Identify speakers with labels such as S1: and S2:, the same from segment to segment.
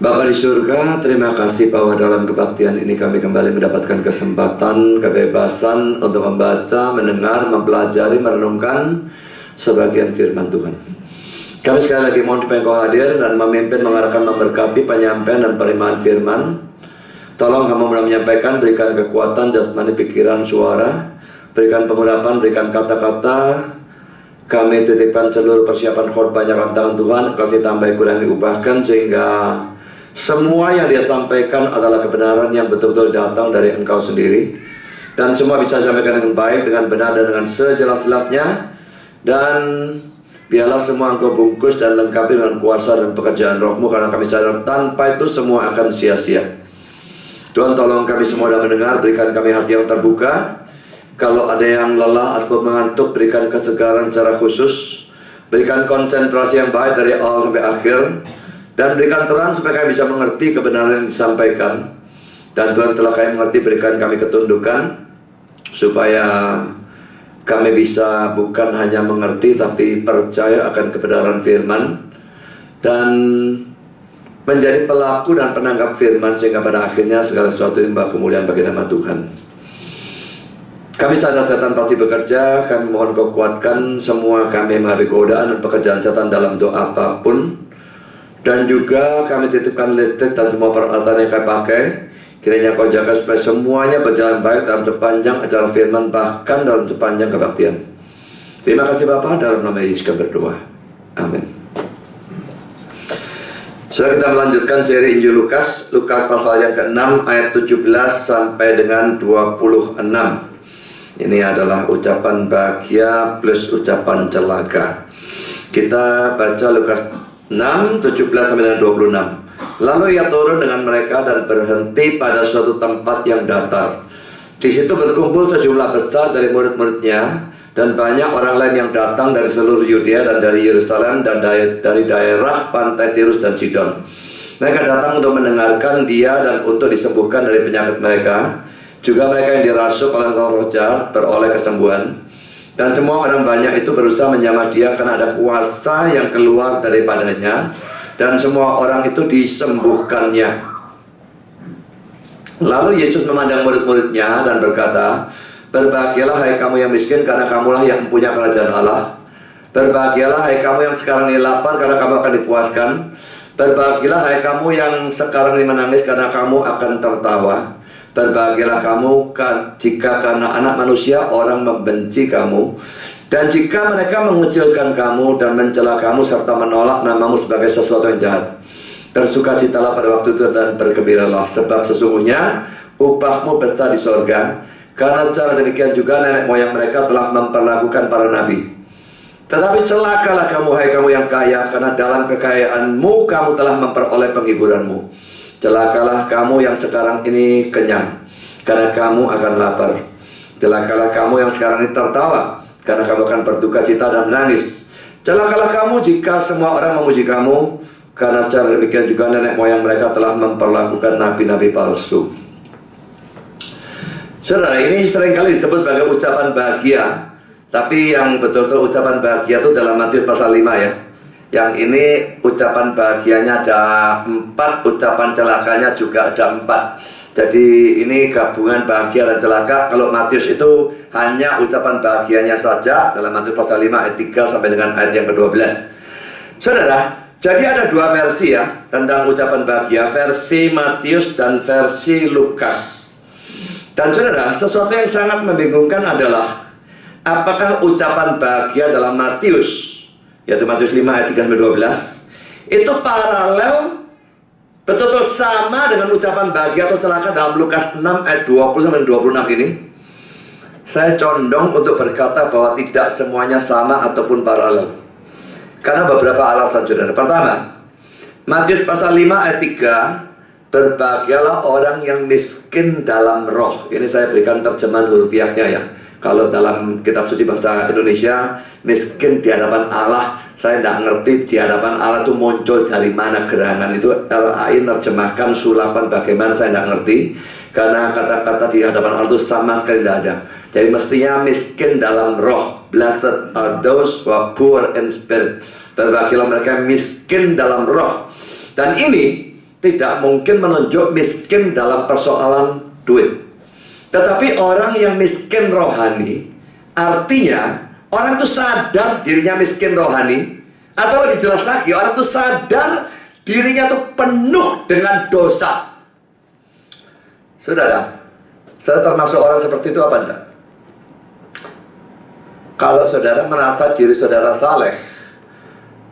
S1: Bapa di surga, terima kasih bahwa dalam kebaktian ini kami kembali mendapatkan kesempatan, kebebasan untuk membaca, mendengar, mempelajari, merenungkan sebagian firman Tuhan. Kami sekali lagi mohon supaya Engkau hadir dan memimpin, mengarahkan, memberkati penyampaian dan penerimaan firman. Tolong kamu menyampaikan, berikan kekuatan, jasmani, pikiran, suara, berikan pengurapan, berikan kata-kata. Kami titipkan seluruh persiapan khotbah dalam tangan Tuhan. Engkau ditambah, kurangi, ubahkan sehingga semua yang dia sampaikan adalah kebenaran yang betul-betul datang dari Engkau sendiri. Dan semua bisa disampaikan dengan baik, dengan benar, dan dengan sejelas-jelasnya. Dan biarlah semua Engkau bungkus dan lengkapi dengan kuasa dan pekerjaan Roh-Mu, karena kami sadar tanpa itu semua akan sia-sia. Tuhan, tolong kami semua dalam mendengar, berikan kami hati yang terbuka. Kalau ada yang lelah atau mengantuk, berikan kesegaran secara khusus. Berikan konsentrasi yang baik dari awal sampai akhir. Dan berikan terang supaya kami bisa mengerti kebenaran yang disampaikan. Dan Tuhan, telah kami mengerti, berikan kami ketundukan supaya kami bisa bukan hanya mengerti, tapi percaya akan kebenaran firman dan menjadi pelaku dan penanggap firman, sehingga pada akhirnya segala sesuatu yang kemuliaan bagi nama Tuhan. Kami sadar setan pasti bekerja. Kami mohon Kau kuatkan semua kami menghadapi godaan dan pekerjaan setan dalam doa apapun. Dan juga kami titipkan listrik dan semua peralatan yang kami pakai. Kiranya Kau jaga supaya semuanya berjalan baik dalam sepanjang acara firman, bahkan dalam sepanjang kebaktian. Terima kasih Bapa, dalam nama Yesus kami berdoa. Amin. Setelah kita melanjutkan seri Injil Lukas pasal yang ke-6 ayat 17 sampai dengan 26. Ini adalah ucapan bahagia plus ucapan celaka. Kita baca Lukas 6, 17 sampai dengan 26. Lalu ia turun dengan mereka dan berhenti pada suatu tempat yang datar. Di situ berkumpul sejumlah besar dari murid-muridnya dan banyak orang lain yang datang dari seluruh Yudea dan dari Yerusalem dan dari daerah pantai Tirus dan Sidon. Mereka datang untuk mendengarkan dia dan untuk disembuhkan dari penyakit mereka. Juga mereka yang dirasuk oleh roh jahat beroleh kesembuhan. Dan semua orang banyak itu berusaha menyamar dia karena ada kuasa yang keluar daripadanya. Dan semua orang itu disembuhkannya. Lalu Yesus memandang murid-muridnya dan berkata, "Berbahagialah hai kamu yang miskin, karena kamulah yang mempunyai kerajaan Allah. Berbahagialah hai kamu yang sekarang ini lapar, karena kamu akan dipuaskan. Berbahagialah hai kamu yang sekarang ini menangis, karena kamu akan tertawa. Berbahagialah kamu jika karena anak manusia orang membenci kamu, dan jika mereka mengucilkan kamu dan mencela kamu serta menolak namamu sebagai sesuatu yang jahat. Bersukacitalah pada waktu itu dan bergembiralah, sebab sesungguhnya upahmu besar di sorga. Karena cara demikian juga nenek moyang mereka telah memperlakukan para nabi. Tetapi celakalah kamu, hai kamu yang kaya, karena dalam kekayaanmu kamu telah memperoleh penghiburanmu. Celakalah kamu yang sekarang ini kenyang, karena kamu akan lapar. Celakalah kamu yang sekarang ini tertawa, karena kamu akan berduka cita dan menangis. Celakalah kamu jika semua orang memuji kamu, karena secara demikian juga nenek moyang mereka telah memperlakukan nabi-nabi palsu." Saudara, ini seringkali disebut sebagai ucapan bahagia. Tapi yang betul-betul ucapan bahagia itu dalam Matius pasal 5 ya. Yang ini ucapan bahagianya ada 4, ucapan celakanya juga ada 4. Jadi ini gabungan bahagia dan celaka. Kalau Matius itu hanya ucapan bahagianya saja dalam Matius pasal 5 ayat 3 sampai dengan ayat yang ke-12. Saudara, jadi ada 2 versi ya tentang ucapan bahagia, versi Matius dan versi Lukas. Dan saudara, sesuatu yang sangat membingungkan adalah apakah ucapan bahagia dalam Matius, yaitu Matius 5 ayat 3 sampai 12, itu paralel betul-betul sama dengan ucapan bahagia atau celaka dalam Lukas 6 ayat 20 sampai 26 ini? Saya condong untuk berkata bahwa tidak semuanya sama ataupun paralel. Karena beberapa alasan, saudara. Pertama, Matius pasal 5 ayat 3, berbahagialah orang yang miskin dalam roh. Ini saya berikan terjemahan hurufiahnya ya. Kalau dalam kitab suci bahasa Indonesia, miskin di hadapan Allah, saya tidak ngerti di hadapan Allah itu muncul dari mana gerangan itu. LAI terjemahkan sulapan bagaimana, saya tidak ngerti. Karena kata-kata di hadapan Allah itu sama sekali tidak ada. Jadi mestinya miskin dalam roh. Blessed are those who are poor in spirit. Berbahagialah mereka miskin dalam roh. Dan ini tidak mungkin menunjuk miskin dalam persoalan duit. Tetapi orang yang miskin rohani, artinya orang itu sadar dirinya miskin rohani. Atau lebih jelas lagi, orang itu sadar dirinya itu penuh dengan dosa. Saudara, saya termasuk orang seperti itu apa enggak? Kalau saudara merasa diri saudara saleh,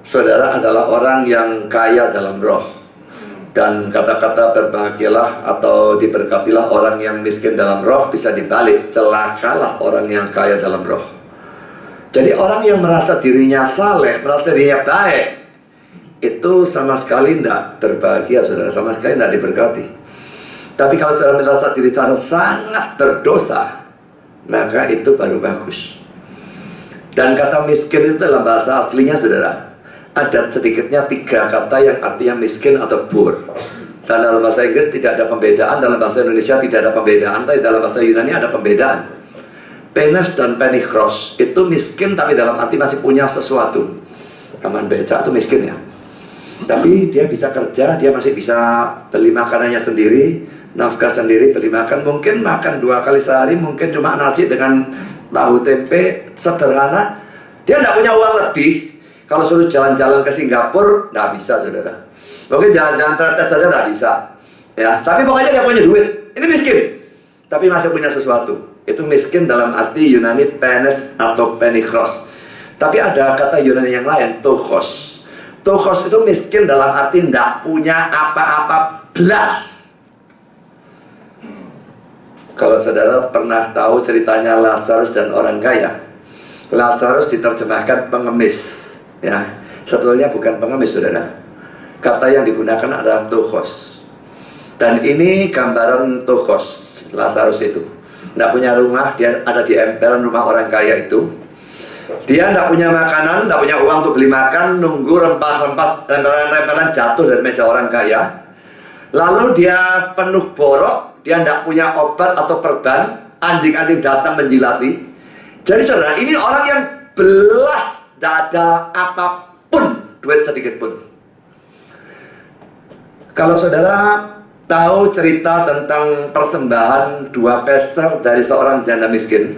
S1: saudara adalah orang yang kaya dalam roh. Dan kata-kata berbahagialah atau diberkatilah orang yang miskin dalam roh bisa dibalik, celakalah orang yang kaya dalam roh. Jadi orang yang merasa dirinya saleh, merasa dirinya baik, itu sama sekali tidak berbahagia, saudara, sama sekali tidak diberkati. Tapi kalau saudara merasa diri saudara sangat berdosa, maka itu baru bagus. Dan kata miskin itu dalam bahasa aslinya, saudara, ada sedikitnya 3 kata yang artinya miskin atau poor. Dan dalam bahasa Inggris tidak ada pembedaan, dalam bahasa Indonesia tidak ada pembedaan, tapi dalam bahasa Yunani ada pembedaan. Penes dan penichros itu miskin tapi dalam arti masih punya sesuatu. Taman beca itu miskin ya. Tapi dia bisa kerja, dia masih bisa beli makanannya sendiri, nafkah sendiri, beli makan. Mungkin makan 2 kali sehari, mungkin cuma nasi dengan tahu tempe, sederhana. Dia tidak punya uang lebih. Kalau suruh jalan-jalan ke Singapura, nggak bisa, saudara. Mungkin jalan-jalan terdekat saja nggak bisa. Ya, tapi pokoknya dia punya duit. Ini miskin, tapi masih punya sesuatu. Itu miskin dalam arti Yunani penes atau penichros. Tapi ada kata Yunani yang lain, ptochos. Ptochos itu miskin dalam arti nggak punya apa-apa belas. Kalau saudara pernah tahu ceritanya Lazarus dan orang kaya, Lazarus diterjemahkan pengemis. Ya, sebetulnya bukan pengemis, saudara. Kata yang digunakan adalah ptochos. Dan ini gambaran ptochos, Lazarus itu. Tidak punya rumah, dia ada di emperan rumah orang kaya itu. Dia tidak punya makanan, tidak punya uang untuk beli makan, nunggu rempah-rempah, rempelan-rempelan jatuh dari meja orang kaya. Lalu dia penuh borok, dia tidak punya obat atau perban, anjing-anjing datang menjilati. Jadi saudara, ini orang yang belas, tidak ada apapun, duit sedikit pun. Kalau saudara tahu cerita tentang persembahan 2 peser dari seorang janda miskin,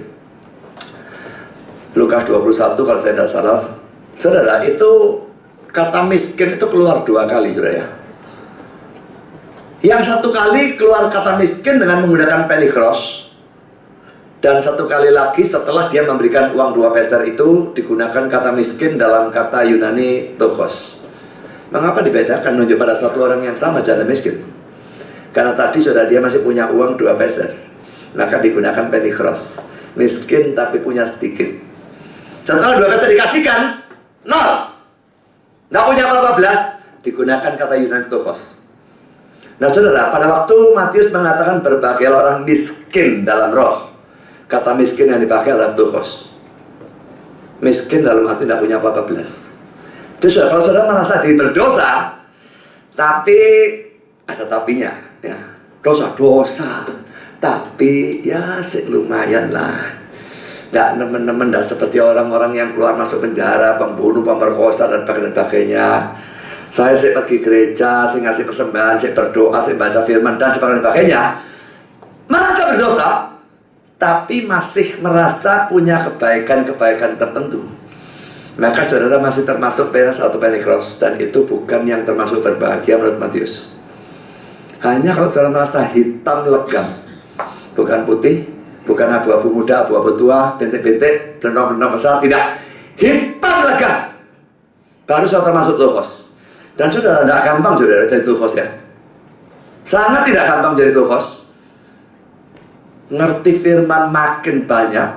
S1: Lukas 21 kalau saya tidak salah, saudara, itu kata miskin itu keluar 2 kali, saudara ya. Yang 1 kali keluar kata miskin dengan menggunakan penichros. Dan 1 kali lagi setelah dia memberikan uang 2 peser itu digunakan kata miskin dalam kata Yunani ptochos. Mengapa dibedakan menunjuk pada satu orang yang sama, janda miskin? Karena tadi sudah dia masih punya uang 2 peser, maka digunakan penichros. Miskin tapi punya sedikit. Setelah 2 peser dikasihkan, 0, nggak punya apa-apa belas, digunakan kata Yunani ptochos. Nah saudara, pada waktu Matius mengatakan berbagai orang miskin dalam roh, kata miskin yang dipakai adalah ptochos. Miskin dalam arti tidak punya apa-apa belas. Jadi kalau saudara merasa diri berdosa, tapi ada tapinya, ya, dosa-dosa, tapi ya lumayan lah. Tidak nemen-nemen, tidak seperti orang-orang yang keluar masuk penjara, pembunuh, pemerkosa dan sebagainya. Saya pergi gereja, saya ngasih persembahan, saya berdoa, saya baca firman dan sebagainya. Merasa berdosa, tapi masih merasa punya kebaikan-kebaikan tertentu. Maka saudara masih termasuk penes atau penichros, dan itu bukan yang termasuk berbahagia menurut Matius. Hanya kalau saudara merasa hitam legam, bukan putih, bukan abu-abu muda, abu-abu tua, bintik-bintik, belendong-belendong besar, tidak, hitam legam, baru saudara termasuk ptochos. Dan saudara tidak gampang saudara jadi ptochos ya, sangat tidak gampang jadi ptochos. Ngerti firman makin banyak,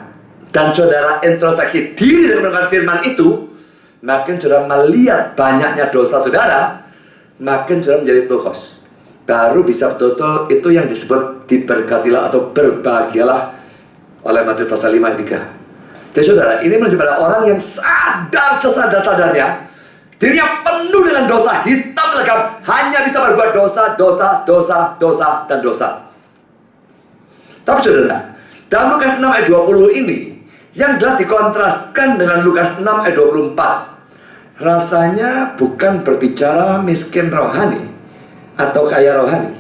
S1: dan saudara introspeksi diri dengan firman itu, makin saudara melihat banyaknya dosa saudara, makin saudara menjadi ptochos. Baru bisa betul-betul itu yang disebut diberkatilah atau berbahagialah oleh Matius pasal 5 ayat 3. Jadi saudara, ini menunjukkan pada orang yang sadar sesadar-sadarnya dirinya penuh dengan dosa, hitam legam, hanya bisa berbuat dosa, dan dosa. Tapi saudara, dalam Lukas 6 ayat 20 ini yang telah dikontraskan dengan Lukas 6 ayat 24, rasanya bukan berbicara miskin rohani, atau kaya rohani,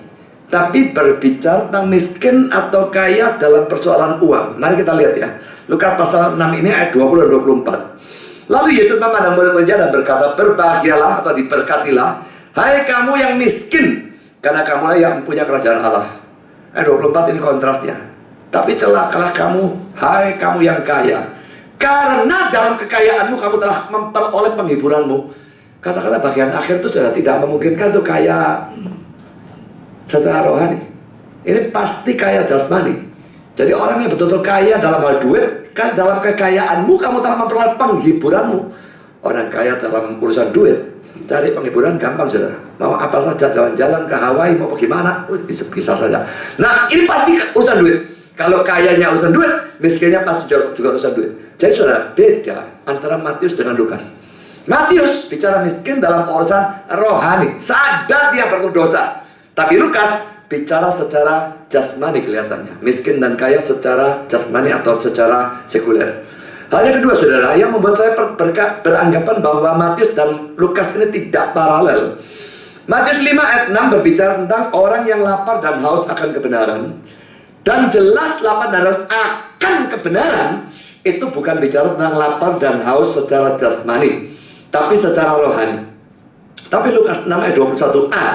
S1: tapi berbicara tentang miskin atau kaya dalam persoalan uang. Mari kita lihat ya, Lukas pasal 6 ini ayat 20 dan 24. Lalu Yesus memandang murid-muridnya dan berkata, berbahagialah atau diberkatilah, hai kamu yang miskin, karena kamulah yang punya kerajaan Allah. Ayat 24 ini kontrasnya. Tapi celakalah kamu, hai kamu yang kaya, karena dalam kekayaanmu kamu telah memperoleh penghiburanmu. Kata-kata bagian akhir itu sudah tidak memungkinkan untuk kaya secara rohani. Ini pasti kaya jasmani. Jadi orang yang betul-betul kaya dalam hal duit, kan dalam kekayaanmu kamu telah memperoleh penghiburanmu. Orang kaya dalam urusan duit, cari penghiburan gampang saudara. Mau apa saja, jalan-jalan ke Hawaii, mau bagaimana, bisa saja. Nah ini pasti urusan duit. Kalau kayanya urusan duit, miskinnya pasti juga urusan duit. Jadi saudara, beda antara Matius dengan Lukas. Matius bicara miskin dalam urusan rohani, sadar dia berdosa. Tapi Lukas bicara secara jasmani kelihatannya, miskin dan kaya secara jasmani atau secara sekuler. Hal yang kedua saudara, yang membuat saya beranggapan bahwa Matius dan Lukas ini tidak paralel. Matius 5 ayat 6 berbicara tentang orang yang lapar dan haus akan kebenaran. Dan jelas lapar dan haus akan kebenaran itu bukan bicara tentang lapar dan haus secara jasmani, tapi secara rohani. Tapi Lukas 6 ayat 21a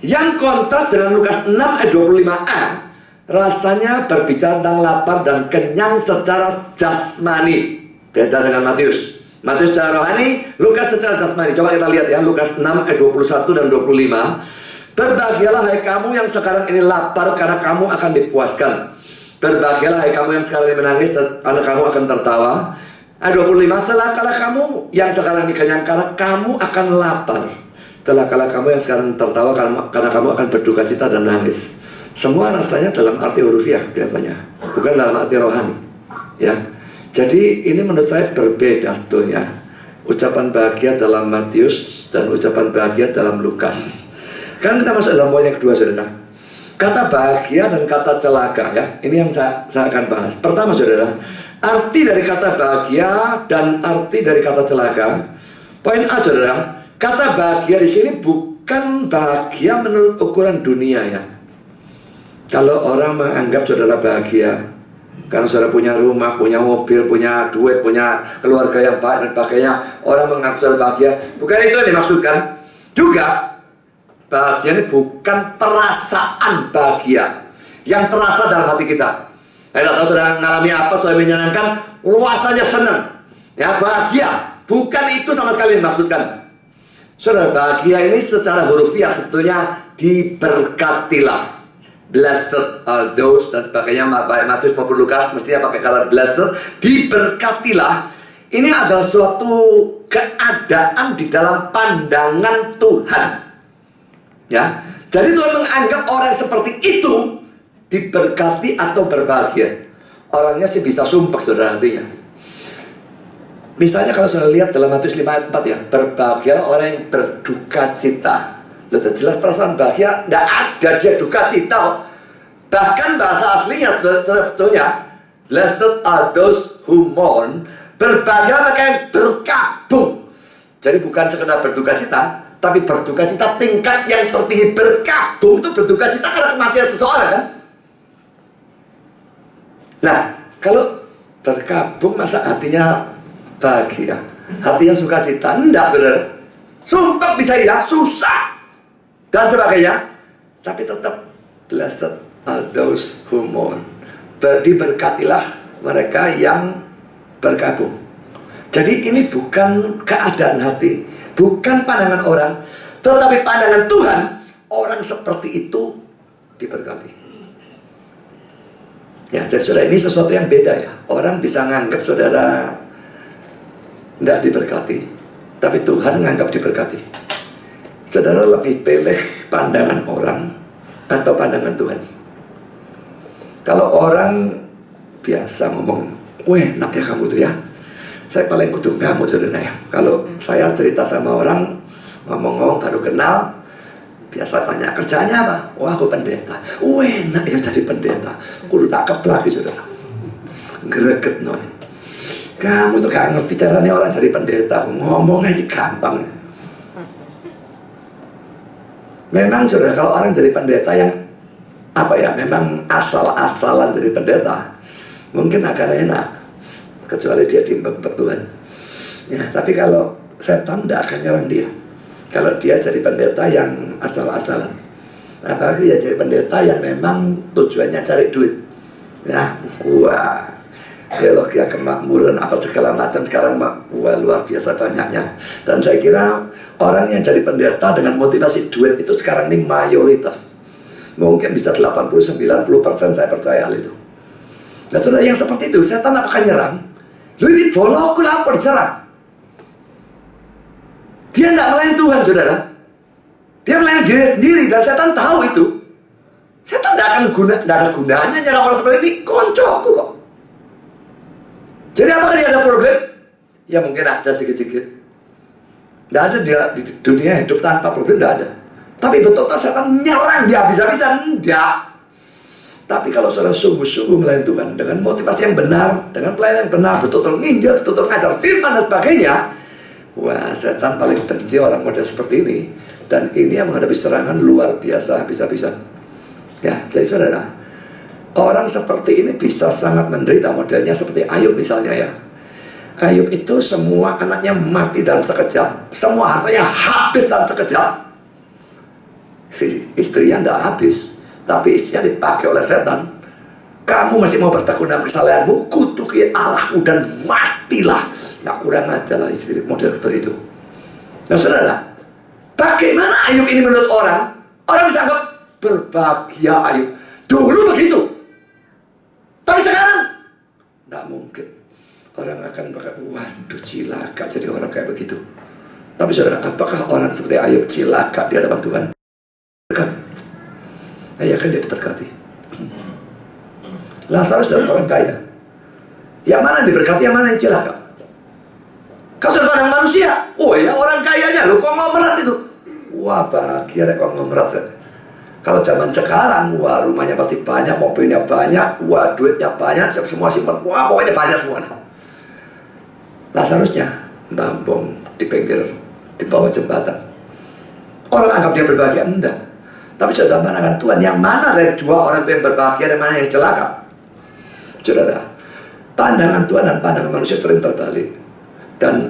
S1: yang kontras dengan Lukas 6 ayat 25a rasanya berbicara tentang lapar dan kenyang secara jasmani. Beda dengan Matius. Matius secara rohani, Lukas secara jasmani. Coba kita lihat ya, Lukas 6 ayat 21 dan 25. Berbahagialah hai kamu yang sekarang ini lapar, karena kamu akan dipuaskan. Berbahagialah hai kamu yang sekarang ini menangis, karena kamu akan tertawa. Ayat 25, celakalah kamu yang sekarang dikenyang, karena kamu akan lapar. Celakalah kamu yang sekarang tertawa, karena kamu akan berduka cita dan nangis. Semua rasanya dalam arti hurufiah kelihatannya, bukan dalam arti rohani. Ya, jadi ini menurut saya berbeda sebetulnya. Ucapan bahagia dalam Matius dan ucapan bahagia dalam Lukas. Kan kita masuk dalam poin yang kedua saudara. Kata bahagia dan kata celaka ya, ini yang saya akan bahas. Pertama saudara, arti dari kata bahagia dan arti dari kata celaka. Poin A saudara, kata bahagia di sini bukan bahagia menurut ukuran dunia ya. Kalau orang menganggap saudara bahagia karena saudara punya rumah, punya mobil, punya duit, punya keluarga yang baik dan sebagainya, orang menganggap saudara bahagia, bukan itu yang dimaksudkan. Juga bahagia ini bukan perasaan bahagia yang terasa dalam hati kita. Saya tidak tahu saudara mengalami apa, saudara menyenangkan, rasanya senang, ya bahagia. Bukan itu sama sekali dimaksudkan. Saudara, bahagia ini secara hurufiah sebetulnya diberkatilah. Blessed are those dan sebagainya. Baik Matius maupun Lukas mestinya pakai kata blessed. Diberkatilah. Ini adalah suatu keadaan di dalam pandangan Tuhan. Ya, jadi Tuhan menganggap orang seperti itu diberkati atau berbahagia. Orangnya sih bisa sumpah saudara artinya. Misalnya kalau saudara lihat dalam Matius 5 ayat 4 ya, berbahagialah orang yang berduka cita. Sudah jelas perasaan bahagia, tidak ada dia duka cita kok. Bahkan bahasa aslinya sebetulnya, blessed are those who mourn. Berbahagialah mereka yang berkabung. Jadi bukan sekedar berduka cita, tapi berduka cita tingkat yang tertinggi. Berkabung itu berduka cita karena kematian seseorang kan. Nah, kalau berkabung masa hatinya bahagia, hatinya sukacita? Enggak saudara. Sumpah bisa ya, susah dan sebagainya, tapi tetap blessed are those who mourn. Diberkatilah mereka yang berkabung. Jadi ini bukan keadaan hati, bukan pandangan orang, tetapi pandangan Tuhan. Orang seperti itu diberkati. Ya, jadi saudara, ini sesuatu yang beda ya. Orang bisa menganggap saudara tidak diberkati, tapi Tuhan menganggap diberkati. Saudara lebih pilih pandangan orang atau pandangan Tuhan? Kalau orang biasa ngomong, weh enak ya kamu tuh ya, saya paling kudu kamu saudara ya. Kalau saya cerita sama orang, ngomong-ngomong baru kenal, biasa tanya kerjanya apa? Wah aku pendeta. Weh enak ya jadi pendeta. Kudu takep lagi saudara, greget no. Kamu tuh gak ngerti caranya orang jadi pendeta, ngomong aja gampang. Memang saudara, kalau orang jadi pendeta yang memang asal-asalan jadi pendeta, mungkin akan enak, kecuali dia diimbang Tuhan. Ya, tapi kalau setan tidak akan nyerang dia. Kalau dia jadi pendeta yang asal-asalan, apalagi dia jadi pendeta yang memang tujuannya cari duit. Ya, wah, teologi kemakmuran apa segala macam sekarang, wah, luar biasa banyaknya. Dan saya kira orang yang jadi pendeta dengan motivasi duit itu sekarang ini mayoritas. Mungkin bisa 80-90% saya percaya hal itu. Nah saudara, yang seperti itu setan apakah nyerang? Lu ini bolok kenapa diserang? Dia tidak melayani Tuhan, saudara. Dia melayani diri sendiri, dan setan tahu itu. Setan tidak ada gunanya nyerang orang seperti ini. Koncoku kok. Jadi apakah dia ada problem? Ya mungkin ada sedikit-sedikit. Tidak ada dia di dunia hidup tanpa problem, tidak ada. Tapi betul-betul setan nyerang dia habis-habisan, tidak. Tapi kalau saudara sungguh-sungguh melayani Tuhan dengan motivasi yang benar, dengan pelayanan yang benar, betul-betul nginjil, betul-betul ngajar firman dan sebagainya, wah, setan paling benci orang model seperti ini. Dan ini yang menghadapi serangan luar biasa habis-habisan. Ya, jadi saudara, orang seperti ini bisa sangat menderita. Modelnya seperti Ayub misalnya ya. Ayub itu semua anaknya mati dalam sekejap, semua hartanya habis dalam sekejap. Si istrinya tidak habis, tapi istrinya dipakai oleh setan. Kamu masih mau bertekun dalam kesalahanmu, kutuki Allahmu dan matilah. Nah, kurang aja lah istri model seperti itu. Nah saudara, bagaimana Ayub ini menurut orang? Orang bisa anggap berbahagia Ayub. Dulu begitu, tapi sekarang tidak mungkin. Orang akan berkata, waduh cilaka jadi orang kayak begitu. Tapi saudara, apakah orang seperti Ayub cilaka di hadapan Tuhan? Berkati. Ya kan dia diberkati. Lazarus adalah orang kaya. Yang mana diberkati, yang mana yang cilaka? Kalau sudah pandang manusia, oh ya orang kayanya lo konglomerat itu. Wah bahagia deh konglomerat kan. Kalau zaman sekarang, wah rumahnya pasti banyak, mobilnya banyak, wah duitnya banyak, semua simpan, wah pokoknya banyak semua. Lazarusnya bambong di pinggir, di bawah jembatan. Orang anggap dia berbahagia, enggak. Tapi saudara, pandangan Tuhan, yang mana dari dua orang itu yang berbahagia dan mana yang celaka? Saudara, pandangan Tuhan dan pandangan manusia sering terbalik. Dan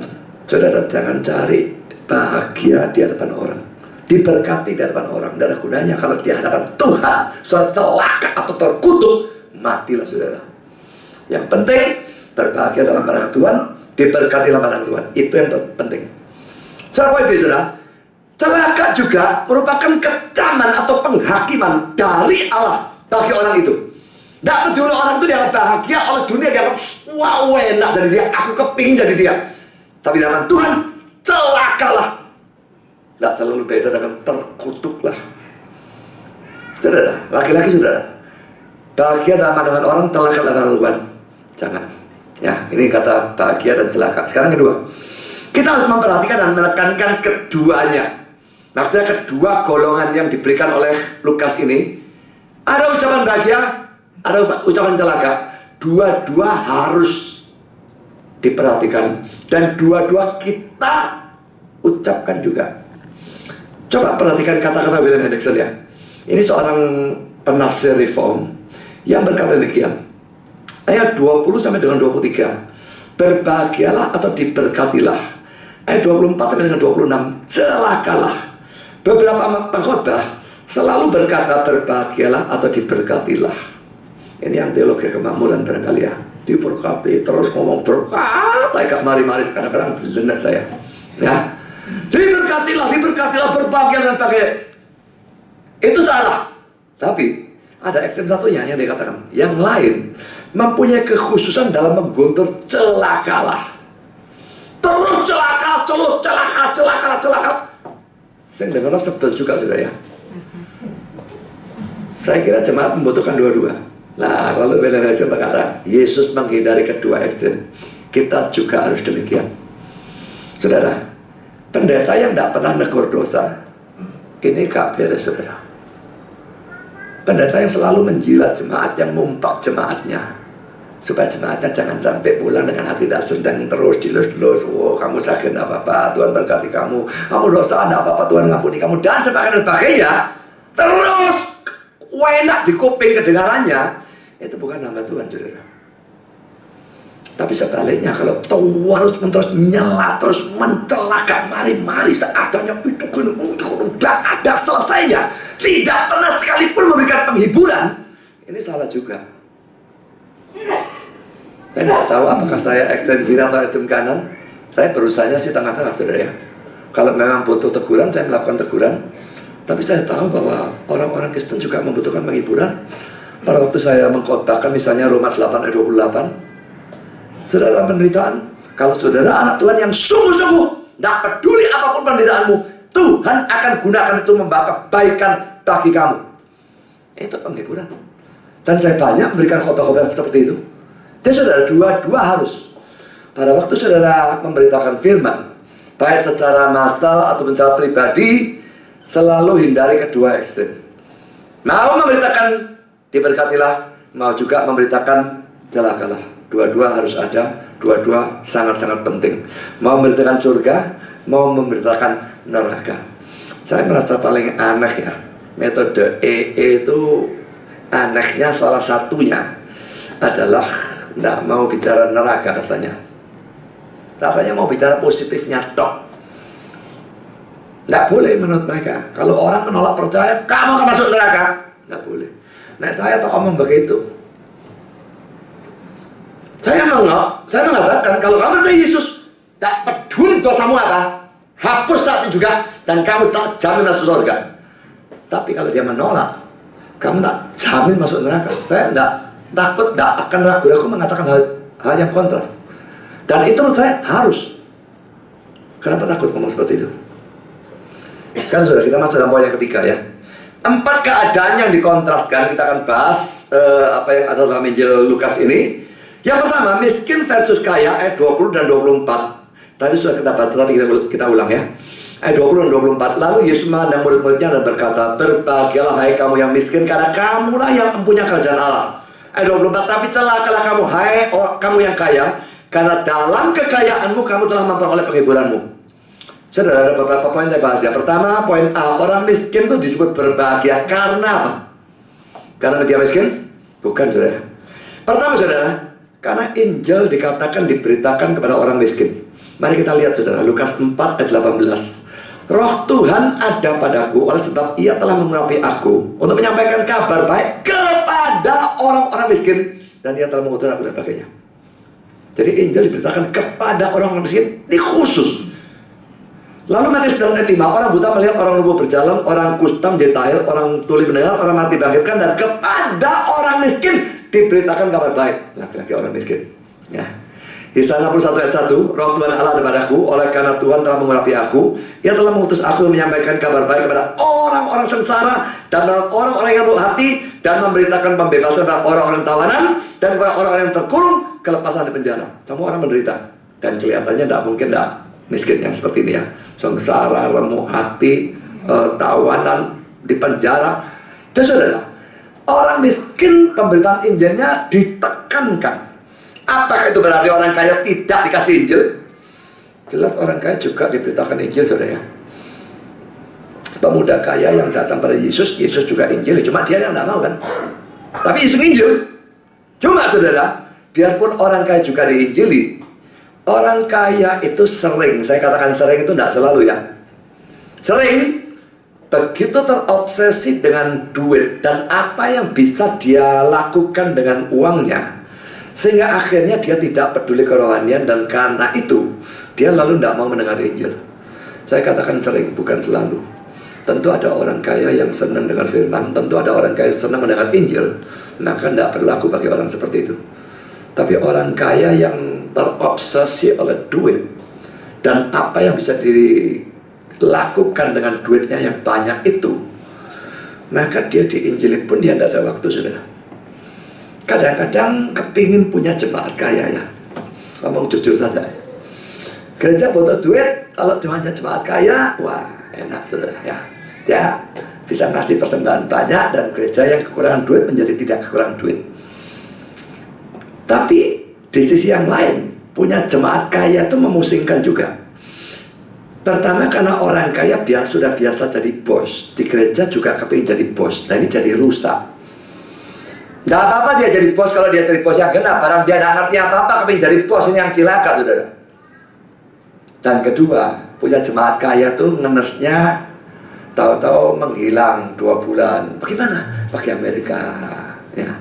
S1: saudara, jangan cari bahagia di hadapan orang, diberkati di hadapan orang. Tidak ada gunanya kalau di hadapan Tuhan saudara celaka atau terkutuk, matilah saudara. Yang penting berbahagia dalam pandangan Tuhan, diberkati dalam pandangan Tuhan. Itu yang penting. Saudara, saudara, celaka juga merupakan kecaman atau penghakiman dari Allah bagi orang itu. Tidak peduli orang itu dianggap bahagia oleh dunia, dianggap wow enak jadi dia, aku kepingin jadi dia. Tapi dalam Tuhan celakalah. Tidak terlalu beda dengan terkutuklah. Saudara, laki-laki saudara, bahagia dalam pandangan orang, celaka dalam Tuhan. Jangan. Ya, ini kata bahagia dan celaka. Sekarang kedua, kita harus memperhatikan dan menekankan keduanya. Maksudnya kedua golongan yang diberikan oleh Lukas ini. Ada ucapan bahagia, ada ucapan celaka. Dua-dua harus diperhatikan. Dan dua-dua kita ucapkan juga. Coba perhatikan kata-kata William Hendriksen ya. Ini seorang penafsir reform yang berkata demikian. Ayat 20 sampai dengan 23. Berbahagialah atau diberkatilah. Ayat 24 sampai dengan 26. Celakalah. Beberapa pengkhotbah selalu berkata berbahagialah atau diberkatilah. Ini yang teologi kemakmuran barangkali ya. Diberkati, terus ngomong berkat, agak mari-mari kadang-kadang belendak saya. Ya, diberkatilah, berbahagia dan sebagainya. Itu salah. Tapi ada ekstrem satunya yang dikatakan, yang lain mempunyai kekhususan dalam mengguntur celakalah. Terus celaka. Saya dengar sebel juga sudah ya. Saya kira jemaat membutuhkan dua-dua. Nah, lalu William Hendriksen berkata, Yesus menghindari kedua ekstrem. Kita juga harus demikian. Saudara, pendeta yang tidak pernah negur dosa, ini gak beres saudara. Pendeta yang selalu menjilat jemaat, yang mumpak jemaatnya, supaya jemaatnya jangan sampai pulang dengan hati tak sedang terus dilus-lus. Oh, kamu sakit enggak apa-apa, Tuhan berkati kamu. Kamu dosa enggak apa-apa, Tuhan ngampuni kamu, dan sebagainya. Terus enak di kuping kedengarannya. Itu bukan nama Tuhan, saudara. Tapi sebaliknya, kalau terus nyela, terus mencelaka, mari-mari seadanya, itu tidak ada selesainya, tidak pernah sekalipun memberikan penghiburan, ini salah juga. Saya tidak tahu apakah saya ekstrem kiri atau ekstrem kanan. Saya berusahanya sih tengah-tengah, saudara ya. Kalau memang butuh teguran, saya melakukan teguran. Tapi saya tahu bahwa orang-orang Kristen juga membutuhkan penghiburan. Pada waktu saya mengkhotbahkan misalnya Roma 8 ayat 28, saudara, dalam penderitaan, kalau saudara anak Tuhan yang sungguh-sungguh, tidak peduli apapun penderitaanmu, Tuhan akan gunakan itu membawa kebaikan bagi kamu. Itu penghiburan. Dan saya banyak memberikan khotbah-khotbah seperti itu. Jadi saudara, dua-dua harus. Pada waktu saudara memberitakan firman, baik secara massal atau secara pribadi, selalu hindari kedua ekstrem. Mau memberitakan diberkatilah, mau juga memberitakan celakalah. Dua-dua harus ada, dua-dua sangat-sangat penting. Mau memberitakan surga, mau memberitakan neraka. Saya merasa paling aneh ya, metode EE itu anehnya salah satunya adalah tidak mau bicara neraka rasanya. Rasanya mau bicara positifnya tok. Tidak boleh menurut mereka. Kalau orang menolak percaya, kamu akan masuk neraka. Tidak boleh. Nah, saya tak omong begitu. Saya mengatakan, kalau kamu percaya Yesus, tak peduli dosamu apa, hapus saat itu juga, dan kamu tak jamin masuk surga. Tapi kalau dia menolak, kamu tak jamin masuk neraka. Saya tidak takut, tidak akan ragu-ragu mengatakan hal yang kontras. Dan itu menurut saya harus. Kenapa takut ngomong seperti itu? Kan sudah kita masuk dalam poin yang ketiga ya. 4 keadaan yang dikontraskan, kita akan bahas apa yang ada dalam Injil Lukas ini. Yang pertama, miskin versus kaya, ayat 20 dan 24. Tadi sudah kita baca, tapi kita ulang ya. Ayat 20 dan 24. Lalu Yesus memandang murid-muridnya dan berkata, berbahagialah hai kamu yang miskin, karena kamulah yang mempunyai kerajaan Allah. Ayat 24, tapi celakalah kamu hai kamu yang kaya, karena dalam kekayaanmu kamu telah memperoleh penghiburanmu. Saudara, ada beberapa poin saya bahas ya. Pertama, poin A, orang miskin itu disebut berbahagia karena apa? Karena dia miskin? Bukan, saudara. Pertama, saudara, karena Injil dikatakan diberitakan kepada orang miskin. Mari kita lihat, saudara, Lukas 4 ayat 18. Roh Tuhan ada padaku, oleh sebab ia telah mengurapi aku untuk menyampaikan kabar baik kepada orang-orang miskin, dan ia telah mengutus aku dan sebagainya. Jadi Injil diberitakan kepada orang-orang miskin, ini khusus. Lalu Matius 11 ayat 5, orang buta melihat, orang lumpuh berjalan, orang kusta menjadi tahir, orang tuli mendengar, orang mati bangkitkan, dan kepada orang miskin diberitakan kabar baik. Laki-laki orang miskin ya. Yesaya 61 ayat 1, Roh Tuhan Allah ada padaku, oleh karena Tuhan telah mengurapi aku, ia telah mengutus aku menyampaikan kabar baik kepada orang-orang sengsara dan orang-orang yang lemah hati, dan memberitakan pembebasan kepada orang-orang tawanan, dan kepada orang-orang yang terkurung kelepasan di penjara. Semua orang menderita, dan kelihatannya tidak mungkin tidak miskin yang seperti ini ya. Sengsara, remuk hati, tawanan, di penjara. Jadi saudara, orang miskin pemberitaan Injilnya ditekankan. Apakah itu berarti orang kaya tidak dikasih Injil? Jelas orang kaya juga diberitakan Injil, saudara ya. Pemuda kaya yang datang pada Yesus, Yesus juga Injil, cuma dia yang tidak mau kan. Tapi Yesus Injil. Cuma saudara, biarpun orang kaya juga diinjili, orang kaya itu sering, saya katakan sering itu tidak selalu ya, sering begitu terobsesi dengan duit dan apa yang bisa dia lakukan dengan uangnya, sehingga akhirnya dia tidak peduli kerohanian, dan karena itu dia lalu tidak mau mendengar Injil. Saya katakan sering, bukan selalu. Tentu ada orang kaya yang senang dengan firman, tentu ada orang kaya yang senang mendengar Injil, maka tidak berlaku bagi orang seperti itu. Tapi orang kaya yang terobsesi oleh duit dan apa yang bisa dilakukan dengan duitnya yang banyak itu, maka dia diinjili pun dia tidak ada waktu, saudara. Kadang-kadang kepingin punya jemaat kaya ya, ngomong jujur saja. Gereja butuh duit, kalau cuma jemaat kaya, wah enak saudara ya. Dia bisa ngasih persembahan banyak, dan gereja yang kekurangan duit menjadi tidak kekurangan duit. Tapi di sisi yang lain, punya jemaat kaya itu memusingkan juga. Pertama karena orang kaya sudah biasa jadi bos. Di gereja juga kepingin jadi bos. Nah ini jadi rusak. Gak apa-apa dia jadi bos kalau dia jadi bos yang genap. Barang dia gak ngerti apa-apa kepingin jadi bos, ini yang cilaka, saudara. Dan kedua, punya jemaat kaya tuh ngenesnya tahu-tahu menghilang 2 bulan. Bagaimana? Pergi Amerika, ya.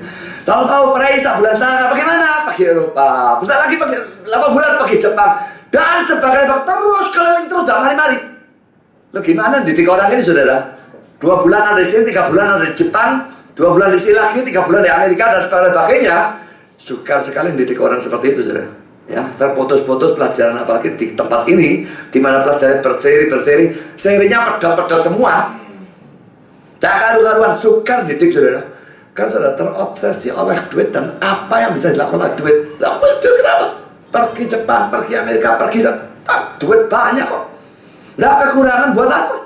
S1: Tahu-tahu Praisa bulan sana, bagaimana? Pergi Eropa. Bentar lagi pergi 8 bulan pergi Jepang. Dan sebagainya terus keliling terus, gak mari-mari. Lo gimana didik orang ini, saudara? 2 bulan ada di sini, 3 bulan ada di Jepang, 2 bulan di sini lagi, 3 bulan di Amerika dan sebagainya. Sukar sekali didik orang seperti itu, saudara. Ya, terputus-putus pelajaran, apalagi di tempat ini di mana pelajaran berseri, serinya pedot-pedot semua. Tak karu-karuan, sukar didik, saudara. Kan saudara terobsesi oleh duit dan apa yang bisa dilakukan oleh duit. Apa itu kenapa? Pergi Jepang, pergi Amerika, pergi duit banyak kok. Nggak kekurangan buat apa?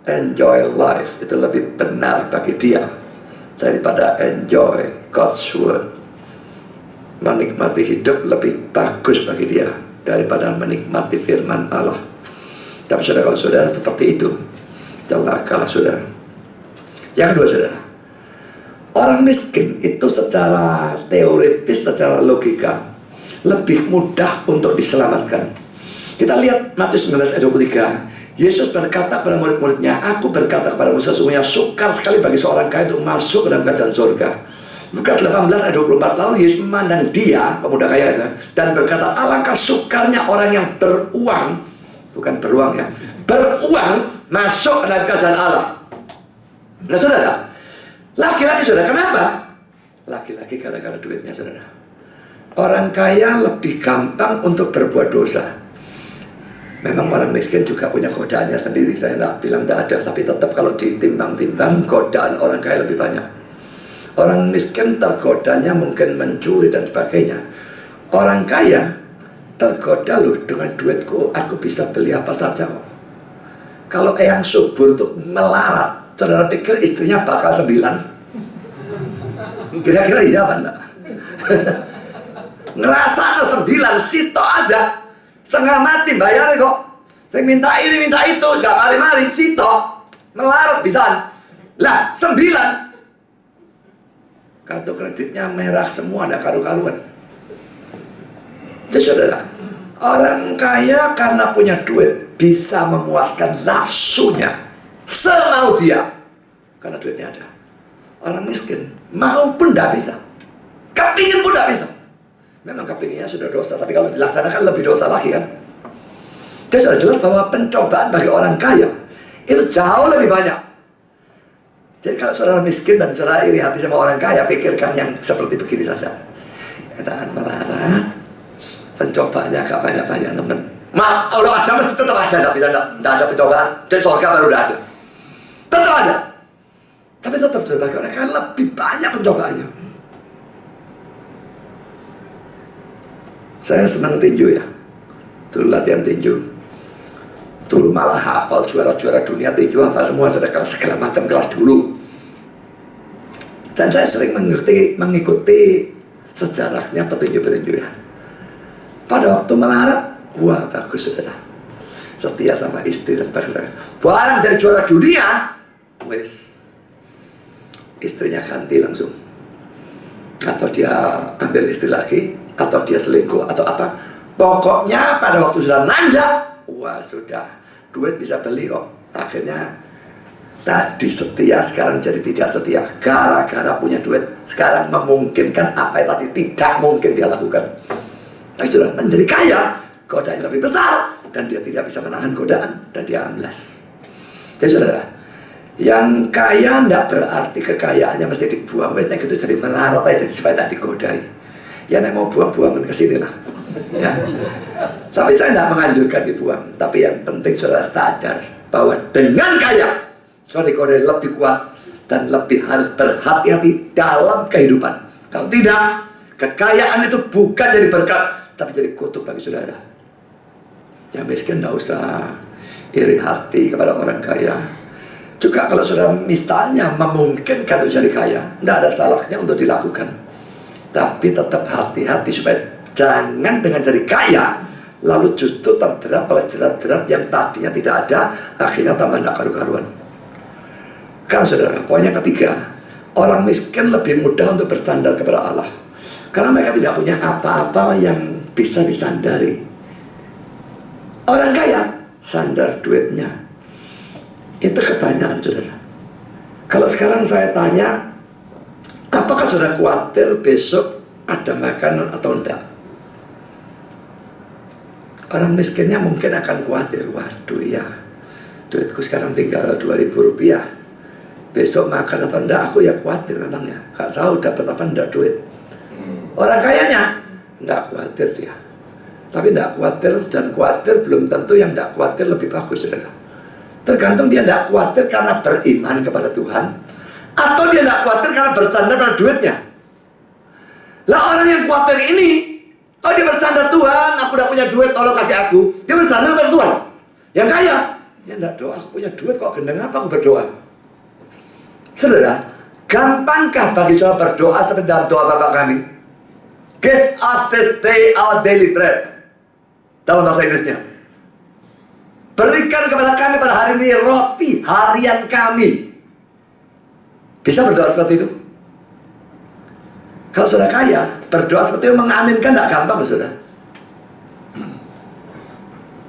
S1: Enjoy life itu lebih benar bagi dia daripada enjoy God's word. Menikmati hidup lebih bagus bagi dia daripada menikmati firman Allah. Tapi saudara, kalau saudara seperti itu, janganlah kalah, saudara. Yang kedua, saudara, orang miskin itu secara teoritis, secara logika lebih mudah untuk diselamatkan. Kita lihat Matius 19 ayat 23. Yesus berkata kepada murid-muridnya, aku berkata kepadamu sesungguhnya sukar sekali bagi seorang kaya untuk masuk ke dalam kerajaan surga. Lukas 18 ayat 24. Lalu Yesus memandang dia, pemuda kaya itu, dan berkata, alangkah sukarnya orang yang beruang, bukan beruang ya, beruang masuk ke dalam kerajaan Allah. Nah saudara, laki-laki saudara, kenapa? Laki-laki gara-gara duitnya, saudara. Orang kaya lebih gampang untuk berbuat dosa. Memang orang miskin juga punya godaannya sendiri. Saya tidak bilang tidak ada, tapi tetap kalau ditimbang-timbang, godaan orang kaya lebih banyak. Orang miskin tergodanya mungkin mencuri dan sebagainya. Orang kaya tergoda loh, dengan duitku aku bisa beli apa saja kok. Kalau yang subur tuh melarat, saudara pikir istrinya bakal 9? Kira-kira iya apa enggak? Ngerasa 9, sito aja setengah mati bayar kok. Saya minta ini minta itu, gak mari-mari, sito melarat bisa. Lah 9, kartu kreditnya merah semua, ada karu-karuan. Jadi saudara, orang kaya karena punya duit bisa memuaskan nafsunya semau dia karena duitnya ada. Orang miskin mau pun tidak bisa, kepingin pun tidak bisa. Memang kepinginnya sudah dosa, tapi kalau dilaksanakan lebih dosa lagi kan. Jadi sudah jelas bahwa pencobaan bagi orang kaya itu jauh lebih banyak. Jadi kalau saudara miskin dan saudara iri hati sama orang kaya, pikirkan yang seperti begini saja. Jangan melarat, pencobaannya agak banyak-banyak, teman. Kalau ada mesti tetap ada, tidak bisa, tidak ada pencobaan. Jadi surga baru tidak ada. Tetap ada. Tapi tetap bagi orang kaya lebih banyak pencobaannya. Saya senang tinju ya. Dulu latihan tinju. Dulu malah hafal juara-juara dunia tinju, hafal semua, sudah kelas segala macam kelas dulu. Dan saya sering mengikuti sejarahnya petinju-petinju ya. Pada waktu melarat, wah bagus saudara. Setia sama istri dan sebagainya. Barang jadi juara dunia, wes istrinya ganti langsung. Atau dia ambil istri lagi, atau dia selingkuh, atau apa. Pokoknya pada waktu sudah nanjak, wah sudah, duit bisa beli kok. Akhirnya tadi setia, sekarang jadi tidak setia. Gara-gara punya duit, sekarang memungkinkan apa yang tadi tidak mungkin dia lakukan. Tapi sudah menjadi kaya, godaan lebih besar, dan dia tidak bisa menahan godaan, dan dia amblas. Jadi saudara, yang kaya tidak berarti kekayaannya mesti dibuang. Wesnya gitu jadi melarat aja supaya tidak digodai. Ya nek mau buang-buangan ke sini lah. Ya. Tapi saya tidak menganjurkan dibuang. Tapi yang penting saudara sadar bahwa dengan kaya saudara digodai lebih kuat dan lebih harus berhati-hati dalam kehidupan. Kalau tidak, kekayaan itu bukan jadi berkat, tapi jadi kutuk bagi saudara. Yang miskin tidak usah iri hati kepada orang kaya. Juga kalau saudara misalnya memungkinkan untuk jadi kaya, tidak ada salahnya untuk dilakukan. Tapi tetap hati-hati supaya jangan dengan jadi kaya lalu justru terjerat oleh jerat-jerat yang tadinya tidak ada, akhirnya tambah tidak karu-karuan. Kan saudara, poin yang ketiga, orang miskin lebih mudah untuk bersandar kepada Allah karena mereka tidak punya apa-apa yang bisa disandari. Orang kaya sandar duitnya, itu kebanyakan saudara. Kalau sekarang saya tanya, apakah saudara khawatir besok ada makanan atau enggak? Orang miskinnya mungkin akan khawatir, waduh ya, duitku sekarang tinggal 2.000 rupiah, besok makan atau enggak, aku ya khawatir memangnya, gak tahu dapat apa enggak duit. Orang kayanya enggak khawatir dia, tapi enggak khawatir, dan khawatir belum tentu yang enggak khawatir lebih bagus saudara. Tergantung dia enggak khawatir karena beriman kepada Tuhan, atau dia enggak khawatir karena bersandar pada duitnya. Lah orang yang khawatir ini, oh dia bersandar, Tuhan aku udah punya duit, tolong kasih aku. Dia bersandar pada Tuhan. Yang kaya, ya enggak doa, aku punya duit kok gendeng apa aku berdoa. Saudara, gampangkah bagi saudara berdoa seperti dalam doa Bapa kami? Give us this day our daily bread. Dalam bahasa Inggrisnya, berikan kepada kami pada hari ini roti harian kami. Bisa berdoa seperti itu? Kalau saudara kaya, berdoa seperti itu mengaminkan tidak gampang saudara.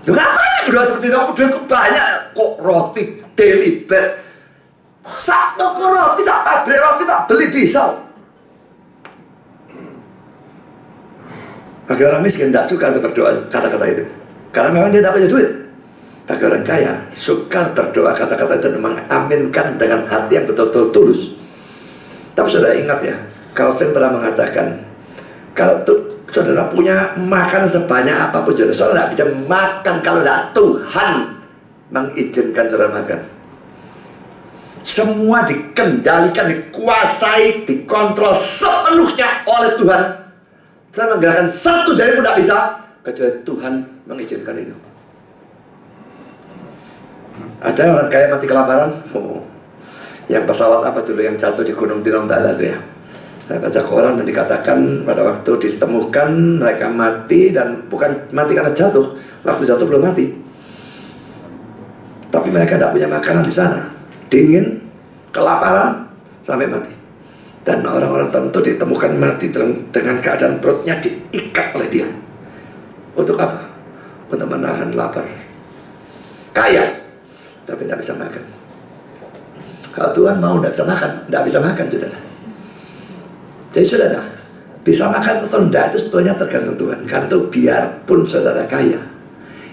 S1: Ngapain berdoa seperti itu? Aku duitku banyak kok, roti daily bread. Sak toko roti, sak pabrik roti tak beli bisa. Bagi orang miskin tidak suka berdoa kata-kata itu, karena memang dia tidak punya duit. Bagi orang kaya suka berdoa kata-kata dan mengaminkan dengan hati yang betul-betul tulus. Tapi saudara ingat ya, Calvin pernah mengatakan, kalau saudara punya makan sebanyak apapun, saudara tidak bisa makan kalau tidak Tuhan mengizinkan saudara makan. Semua dikendalikan, dikuasai, dikontrol sepenuhnya oleh Tuhan. Saya menggerakkan satu jari pun tidak bisa kecuali Tuhan mengizinkan itu. Ada orang kaya mati kelaparan. Yang pesawat apa dulu yang jatuh di Gunung Tinombala itu ya. Saya baca koran dan dikatakan pada waktu ditemukan mereka mati, dan bukan mati karena jatuh. Waktu jatuh belum mati, tapi mereka tidak punya makanan di sana. Dingin, kelaparan, sampai mati. Dan orang-orang tentu ditemukan mati dengan keadaan perutnya diikat oleh dia. Untuk apa? Untuk menahan lapar. Kaya, tapi tidak bisa makan. Kalau Tuhan mau tidak bisa makan, tidak bisa makan saudara. Jadi saudara, bisa makan atau tidak itu sebetulnya tergantung Tuhan. Karena itu biarpun saudara kaya,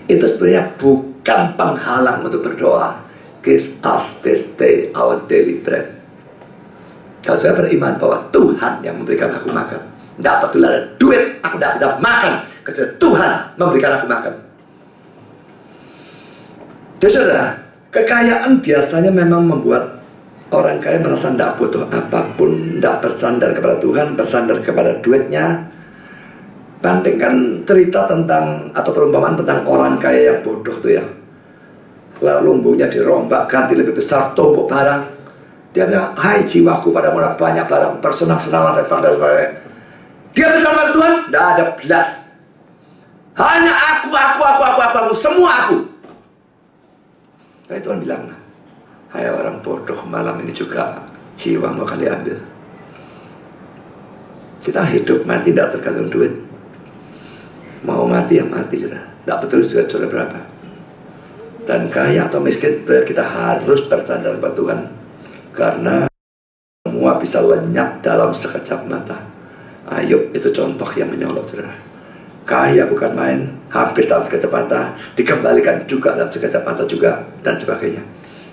S1: itu sebetulnya bukan penghalang untuk berdoa. Give us this day our daily bread. Kalau saya beriman bahwa Tuhan yang memberikan aku makan, tidak peduli ada duit, aku tidak bisa makan kecuali Tuhan memberikan aku makan. Jadi saudara, kekayaan biasanya memang membuat orang kaya merasa tidak butuh apapun, tidak bersandar kepada Tuhan, bersandar kepada duitnya. Bandingkan cerita tentang atau perumpamaan tentang orang kaya yang bodoh tuh ya, lalu lumbungnya dirombak, ganti lebih besar, tumpuk barang. Dia bilang, hai jiwaku pada murah banyak barang, bersenang-senang dan sebagainya. Dia bersama Tuhan, tidak ada belas. Hanya aku, semua aku. Tapi Tuhan bilang, hai orang bodoh, malam ini juga jiwamu akan diambil. Kita hidup mati tidak tergantung duit. Mau mati yang mati sudah, tidak betul juga sudah berapa. Dan kaya atau miskin kita harus bersandar kepada Tuhan, karena semua bisa lenyap dalam sekejap mata. Ayub itu contoh yang menyolok saudara. Kaya bukan main, hampir dalam sekejap mata, dikembalikan juga dalam sekejap mata juga, dan sebagainya.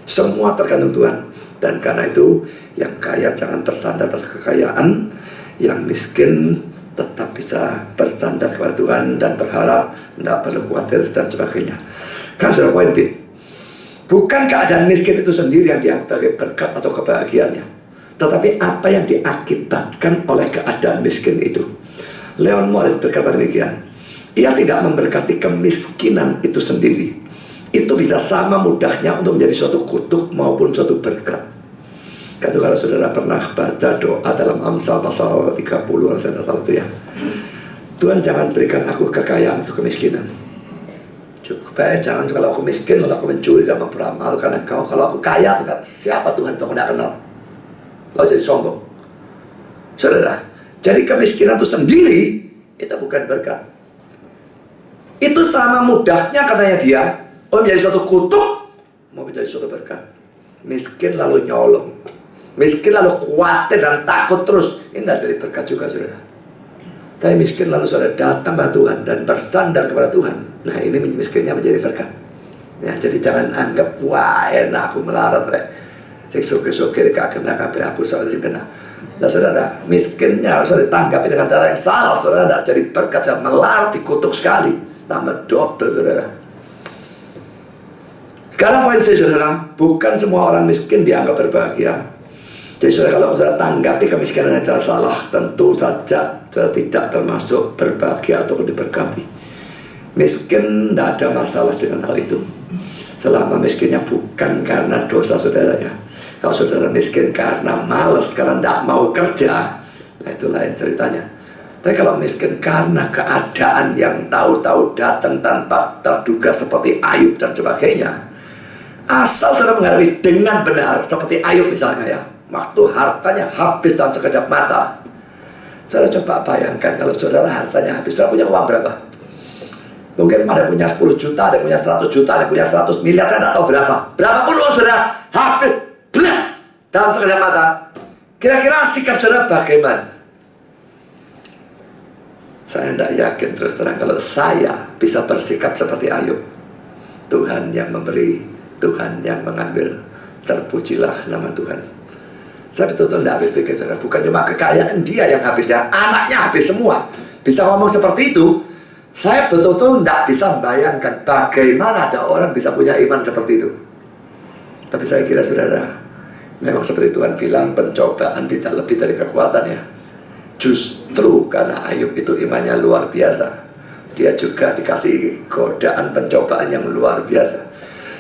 S1: Semua tergantung Tuhan. Dan karena itu yang kaya jangan bersandar pada kekayaan, yang miskin tetap bisa bersandar kepada Tuhan dan berharap, tidak perlu khawatir dan sebagainya. Kan sudah poin B. Bukan keadaan miskin itu sendiri yang dianggap sebagai berkat atau kebahagiaannya, tetapi apa yang diakibatkan oleh keadaan miskin itu. Leon Morris berkata demikian, ia tidak memberkati kemiskinan itu sendiri. Itu bisa sama mudahnya untuk menjadi suatu kutuk maupun suatu berkat. Kalau saudara pernah baca doa dalam Amsal pasal 30, saya salah itu ya. Tuhan, jangan berikan aku kekayaan atau kemiskinan. Cukup baik, jangan kalau aku miskin lalu aku mencuri dan memperamalkan Engkau. Kalau aku kaya, siapa Tuhan itu aku tidak kenal. Lalu jadi sombong. Saudara, jadi kemiskinan itu sendiri itu bukan berkat. Itu sama mudahnya katanya dia menjadi suatu kutuk mau menjadi suatu berkat. Miskin lalu nyolong, miskin lalu khawatir dan takut terus, ini tidak jadi berkat juga, saudara. Tapi miskin lalu saudara datang kepada Tuhan dan bersandar kepada Tuhan, nah ini miskinnya menjadi berkat. Ya, jadi jangan anggap wah enak aku melarat rek, sing soge-soge gak kena kabeh aku soal sing kena. Nah saudara, miskinnya saudara tanggapi dengan cara yang salah, saudara tidak jadi berkat, saudara melarat dikutuk sekali, tambah double, saudara. Sekarang poin saya, saudara, bukan semua orang miskin dianggap berbahagia. Jadi saudara, kalau saudara tanggapi kemiskinan dengan cara salah, tentu saja saudara tidak termasuk berbahagia atau diberkati. Miskin tidak ada masalah dengan hal itu, selama miskinnya bukan karena dosa saudara ya. Kalau saudara miskin karena malas, karena tidak mau kerja, nah itu lain ceritanya. Tapi kalau miskin karena keadaan yang tahu-tahu datang tanpa terduga seperti Ayub dan sebagainya, asal saudara menghadapi dengan benar seperti Ayub misalnya ya, waktu hartanya habis dalam sekejap mata. Saudara coba bayangkan kalau saudara hartanya habis, saudara punya uang berapa? Mungkin ada punya 10 juta, ada punya 100 juta, ada punya 100 miliar, saya tidak tahu berapa. Berapapun uang saudara habis belas dalam sekejap mata. Kira-kira sikap saudara bagaimana? Saya tidak yakin terus terang kalau saya bisa bersikap seperti Ayub. Tuhan yang memberi, Tuhan yang mengambil, terpujilah nama Tuhan. Saya betul-betul tidak habis pikir, saudara. Bukan cuma kekayaan dia yang habis ya, anaknya habis semua. Bisa ngomong seperti itu. Saya betul-betul tidak bisa membayangkan bagaimana ada orang bisa punya iman seperti itu. Tapi saya kira saudara, memang seperti Tuhan bilang, pencobaan tidak lebih dari kekuatannya. Justru karena Ayub itu imannya luar biasa, dia juga dikasih godaan pencobaan yang luar biasa.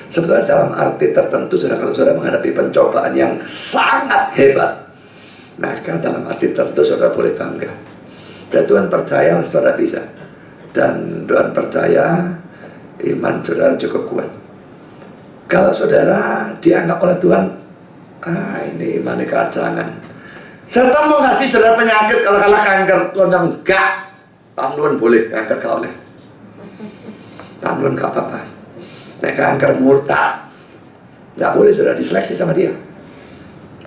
S1: Sebetulnya dalam arti tertentu, saudara, kalau saudara menghadapi pencobaan yang sangat hebat, maka dalam arti tertentu saudara boleh bangga. Dan Tuhan percaya saudara bisa. Dan Tuhan percaya iman saudara cukup kuat. Kalau saudara dianggap oleh Tuhan, ini imannya keacangan. Setan mau kasih saudara penyakit, kalau kalah kanker, Tuhan bilang enggak. Tahun boleh, kanker gak oleh. Tahun gak apa-apa. Nek kanker murtad, gak boleh saudara diseleksi sama dia.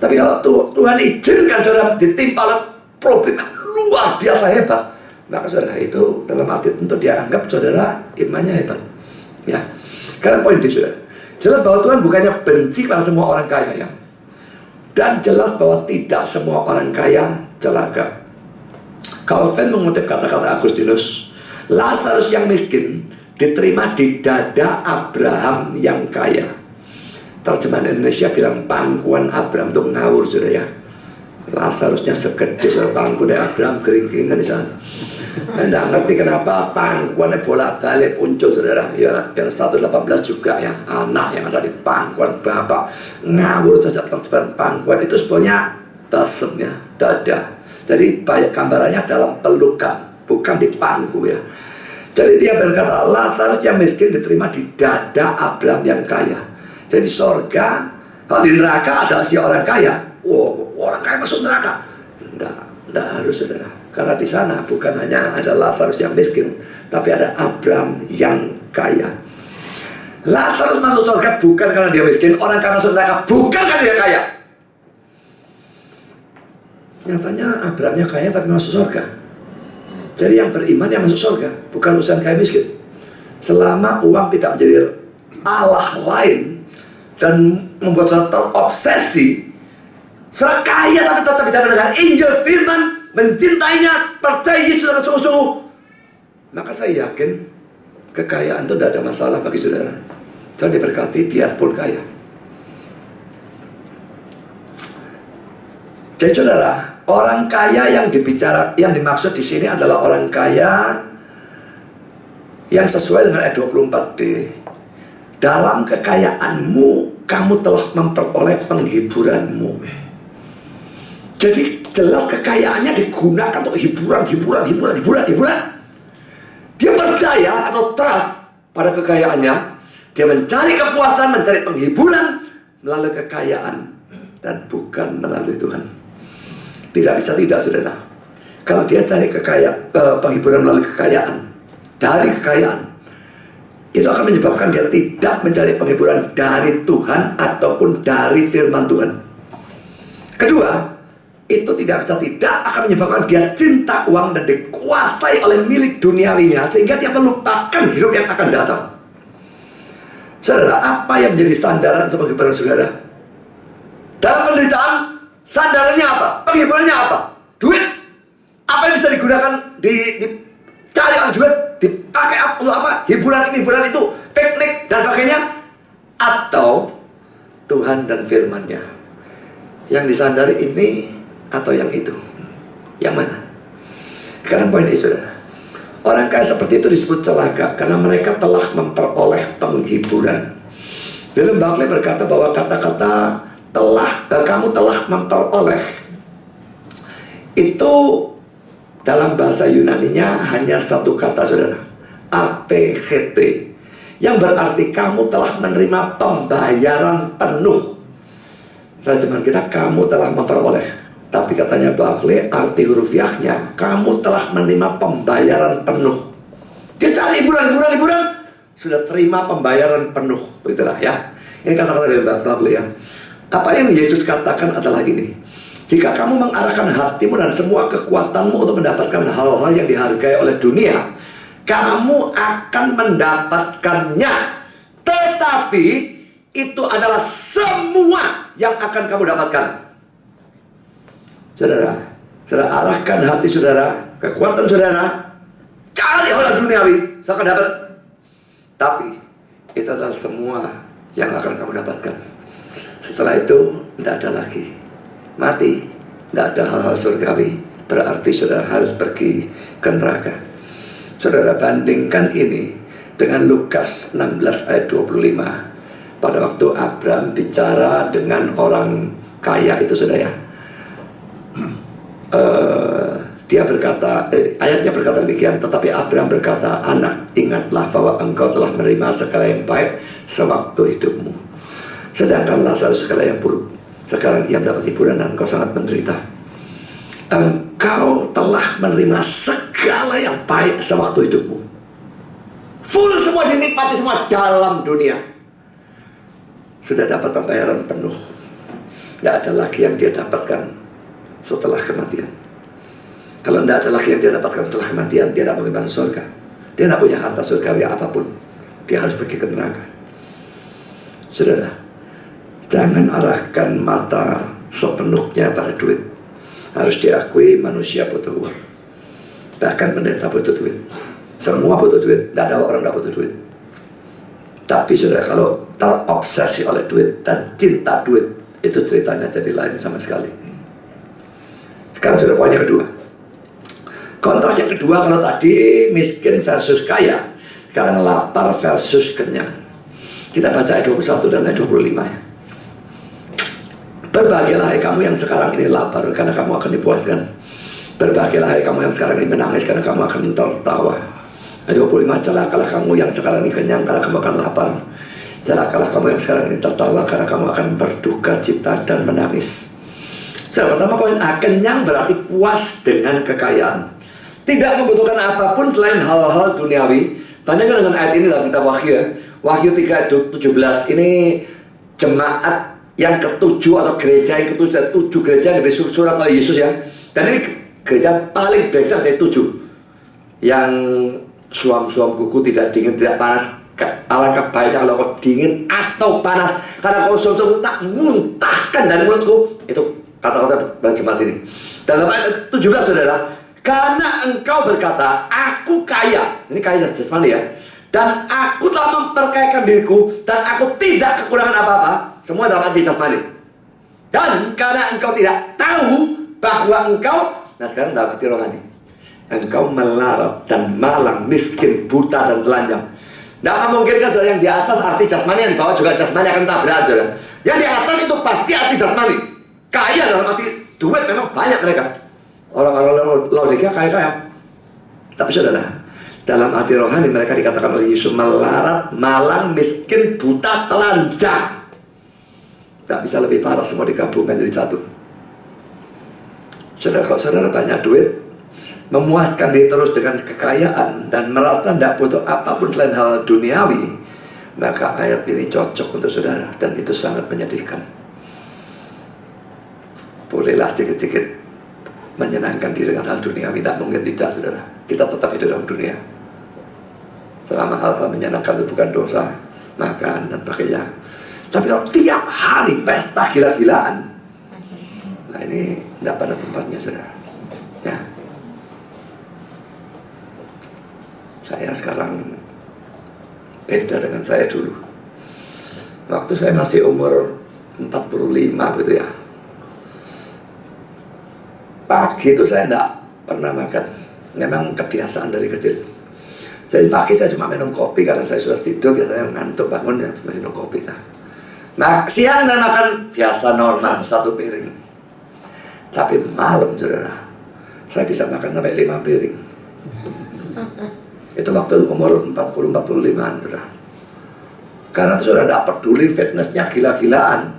S1: Tapi kalau Tuhan izinkan saudara ditimpa oleh problem yang luar biasa hebat, maka saudara itu dalam arti tentu dia anggap saudara imannya hebat. Ya, karena poin itu saudara, jelas bahwa Tuhan bukannya benci pada semua orang kaya ya. Dan jelas bahwa tidak semua orang kaya celaka. Calvin mengutip kata-kata Agustinus, Lazarus yang miskin diterima di dada Abraham yang kaya. Terjemahan Indonesia bilang pangkuan Abraham untuk ngawur saudara ya. Lazarusnya segede pangku dari Abraham, kering-keringan di sana. Saya tidak ngerti kenapa pangkuannya bolak-balik muncul saudara ya, yang 118 juga ya, anak yang ada di pangkuan bapak ngawur saja. Terjemahan pangkuan itu sebenarnya basemnya, dada. Jadi banyak gambarannya dalam pelukan, bukan di pangku ya. Jadi dia berkata Lazarus yang miskin diterima di dada Abraham yang kaya. Jadi sorga, kalau di neraka ada si orang kaya, wow, orang kaya masuk neraka. Tidak harus saudara. Karena di sana bukan hanya ada Lazarus yang miskin, tapi ada Abraham yang kaya. Lazarus masuk surga bukan karena dia miskin, orang kaya masuk neraka bukan karena dia kaya. Nyatanya Abrahamnya kaya tapi masuk surga. Jadi yang beriman yang masuk surga, bukan urusan kaya miskin. Selama uang tidak menjadi Allah lain dan membuat saya terobsesi, saya kaya tapi tetap bisa mendengar Injil firman, mencintainya, percaya Yesus dengan sungguh-sungguh, maka saya yakin kekayaan itu tidak ada masalah bagi saudara. Saya diberkati biarpun kaya. Jadi saudara, orang kaya yang dimaksud di sini adalah orang kaya yang sesuai dengan ayat 24b. Dalam kekayaanmu kamu telah memperoleh penghiburanmu. Jadi jelas kekayaannya digunakan untuk hiburan. Dia percaya atau trust pada kekayaannya. Dia mencari kepuasan, mencari penghiburan melalui kekayaan dan bukan melalui Tuhan. Tidak bisa tidak, saudara. Kalau dia cari penghiburan melalui kekayaan, dari kekayaan, itu akan menyebabkan dia tidak mencari penghiburan dari Tuhan ataupun dari firman Tuhan. Kedua, itu tidak bisa tidak akan menyebabkan dia cinta uang dan dikuasai oleh milik duniawinya, sehingga dia melupakan hidup yang akan datang. Saudara, apa yang menjadi sandaran sebagai penghiburan saudara? Dalam penderitaan, sandarannya apa? Penghiburannya apa? Duit. Apa yang bisa digunakan, dicari oleh duit, dipakai untuk apa? Hiburan itu, piknik dan sebagainya. Atau Tuhan dan firman-Nya. Yang disandari ini atau yang itu? Yang mana? Sekarang poin ini, saudara. Orang kaya seperti itu disebut celaka karena mereka telah memperoleh penghiburan. William Barclay berkata bahwa kata-kata kamu telah memperoleh itu dalam bahasa Yunaninya hanya satu kata, saudara, APGT, yang berarti kamu telah menerima pembayaran penuh. Terjemahan kita, kamu telah memperoleh. Tapi katanya Barclay, arti hurufiahnya, kamu telah menerima pembayaran penuh. Dia cari hiburan, sudah terima pembayaran penuh. Begitulah ya. Ini kata-kata dari Barclay ya. Apa yang Yesus katakan adalah ini: jika kamu mengarahkan hatimu dan semua kekuatanmu untuk mendapatkan hal-hal yang dihargai oleh dunia, kamu akan mendapatkannya. Tetapi itu adalah semua yang akan kamu dapatkan. Saudara, arahkan hati saudara, kekuatan saudara, cari hal duniawi, saya akan dapat. Tapi itu adalah semua yang akan kamu dapatkan. Setelah itu tidak ada lagi. Mati, tidak ada hal-hal surgawi. Berarti saudara harus pergi ke neraka. Saudara, bandingkan ini dengan Lukas 16 ayat 25. Pada waktu Abraham bicara dengan orang kaya itu, saudara ya, dia berkata, ayatnya berkata demikian. Tetapi Abraham berkata, anak, ingatlah bahwa engkau telah menerima segala yang baik sewaktu hidupmu, sedangkan Lazarus segala yang buruk. Sekarang ia mendapat hiburan dan engkau sangat menderita. Engkau telah menerima segala yang baik sewaktu hidupmu, full semua, dinikmati semua dalam dunia. Sudah dapat pembayaran penuh. Tidak ada lagi yang dia dapatkan setelah kematian. Kalau tidak ada lagi yang dia dapatkan setelah kematian, dia tidak mungkin masuk surga. Dia tidak punya harta surgawi apapun. Dia harus pergi ke neraka. Saudara, jangan arahkan mata sepenuhnya pada duit. Harus diakui manusia butuh uang. Bahkan pendeta butuh duit. Semua butuh duit. Tidak ada orang tidak butuh duit. Tapi saudara, kalau terobsesi oleh duit dan cinta duit, itu ceritanya jadi lain sama sekali. Sekarang sudah poin yang kedua. Kontras yang kedua, kalau tadi miskin versus kaya, sekarang lapar versus kenyang. Kita baca ayat 21 dan ayat 25 ya. Berbahagialah hai kamu yang sekarang ini lapar, karena kamu akan dipuaskan. Berbahagialah hai kamu yang sekarang ini menangis, karena kamu akan tertawa. Ayat 25, celakalah kamu yang sekarang ini kenyang, karena kamu akan lapar. Celakalah kamu yang sekarang ini tertawa, karena kamu akan berduka cita dan menangis. Pertama poin A, kenyang berarti puas dengan kekayaan, tidak membutuhkan apapun selain hal-hal duniawi. Bandingkan dengan ayat ini dalam kitab Wahyu ya. Wahyu 3 ayat 17, ini jemaat yang ketujuh atau gereja yang ketujuh, dan 7 gereja yang diberi surat oleh Yesus ya. Dan ini gereja paling besar dari 7, yang suam-suam kuku tidak dingin, tidak panas. Alangkah baiknya kalau kau dingin atau panas, karena kau suam-suam tak muntahkan dari mulutku. Itu kata-kata dari jemaat ini. Dalam ayat 17 saudara, karena engkau berkata, aku kaya. Ini kaya jasmani ya. Dan aku telah memperkayakan diriku, dan aku tidak kekurangan apa-apa. Semua dalam arti jasmani. Dan karena engkau tidak tahu bahwa engkau, nah sekarang dalam arti rohani, engkau melarat dan malang, miskin, buta dan telanjang. Tidak memungkinkan saudara yang di atas arti jasmani, yang di bawah juga jasmani akan tabrak saudara. Yang di atas itu pasti arti jasmani. Kaya dalam arti duit memang banyak mereka. Orang-orang Laodikia kaya-kaya. Tapi saudara, dalam hati rohani mereka dikatakan oleh Yesus melarat, malang, miskin, buta, telanjang. Tak bisa lebih parah, semua digabungkan jadi satu. Saudara, kalau saudara banyak duit, memuaskan diri terus dengan kekayaan dan merasa tidak butuh apapun selain hal duniawi, maka ayat ini cocok untuk saudara, dan itu sangat menyedihkan. Bolehlah sedikit-sedikit menyenangkan diri dengan hal duniawi, tidak mungkin tidak, saudara. Kita tetap hidup dalam dunia. Selama hal-hal menyenangkan itu bukan dosa, makan dan sebagainya. Tapi kalau tiap hari pesta gila-gilaan, nah ini tidak pada tempatnya, saudara. Ya. Saya sekarang beda dengan saya dulu. Waktu saya masih umur 45 gitu ya, pagi itu saya tidak pernah makan. Memang kebiasaan dari kecil. Jadi pagi saya cuma minum kopi karena saya sudah tidur, biasanya ngantuk bangun ya minum kopi. Nah, siang saya makan biasa normal, 1 piring. Tapi malam, saudara, saya bisa makan sampai 5 piring. Itu waktu umur 40-45an, saudara. Karena itu sudah tidak peduli fitnessnya gila-gilaan.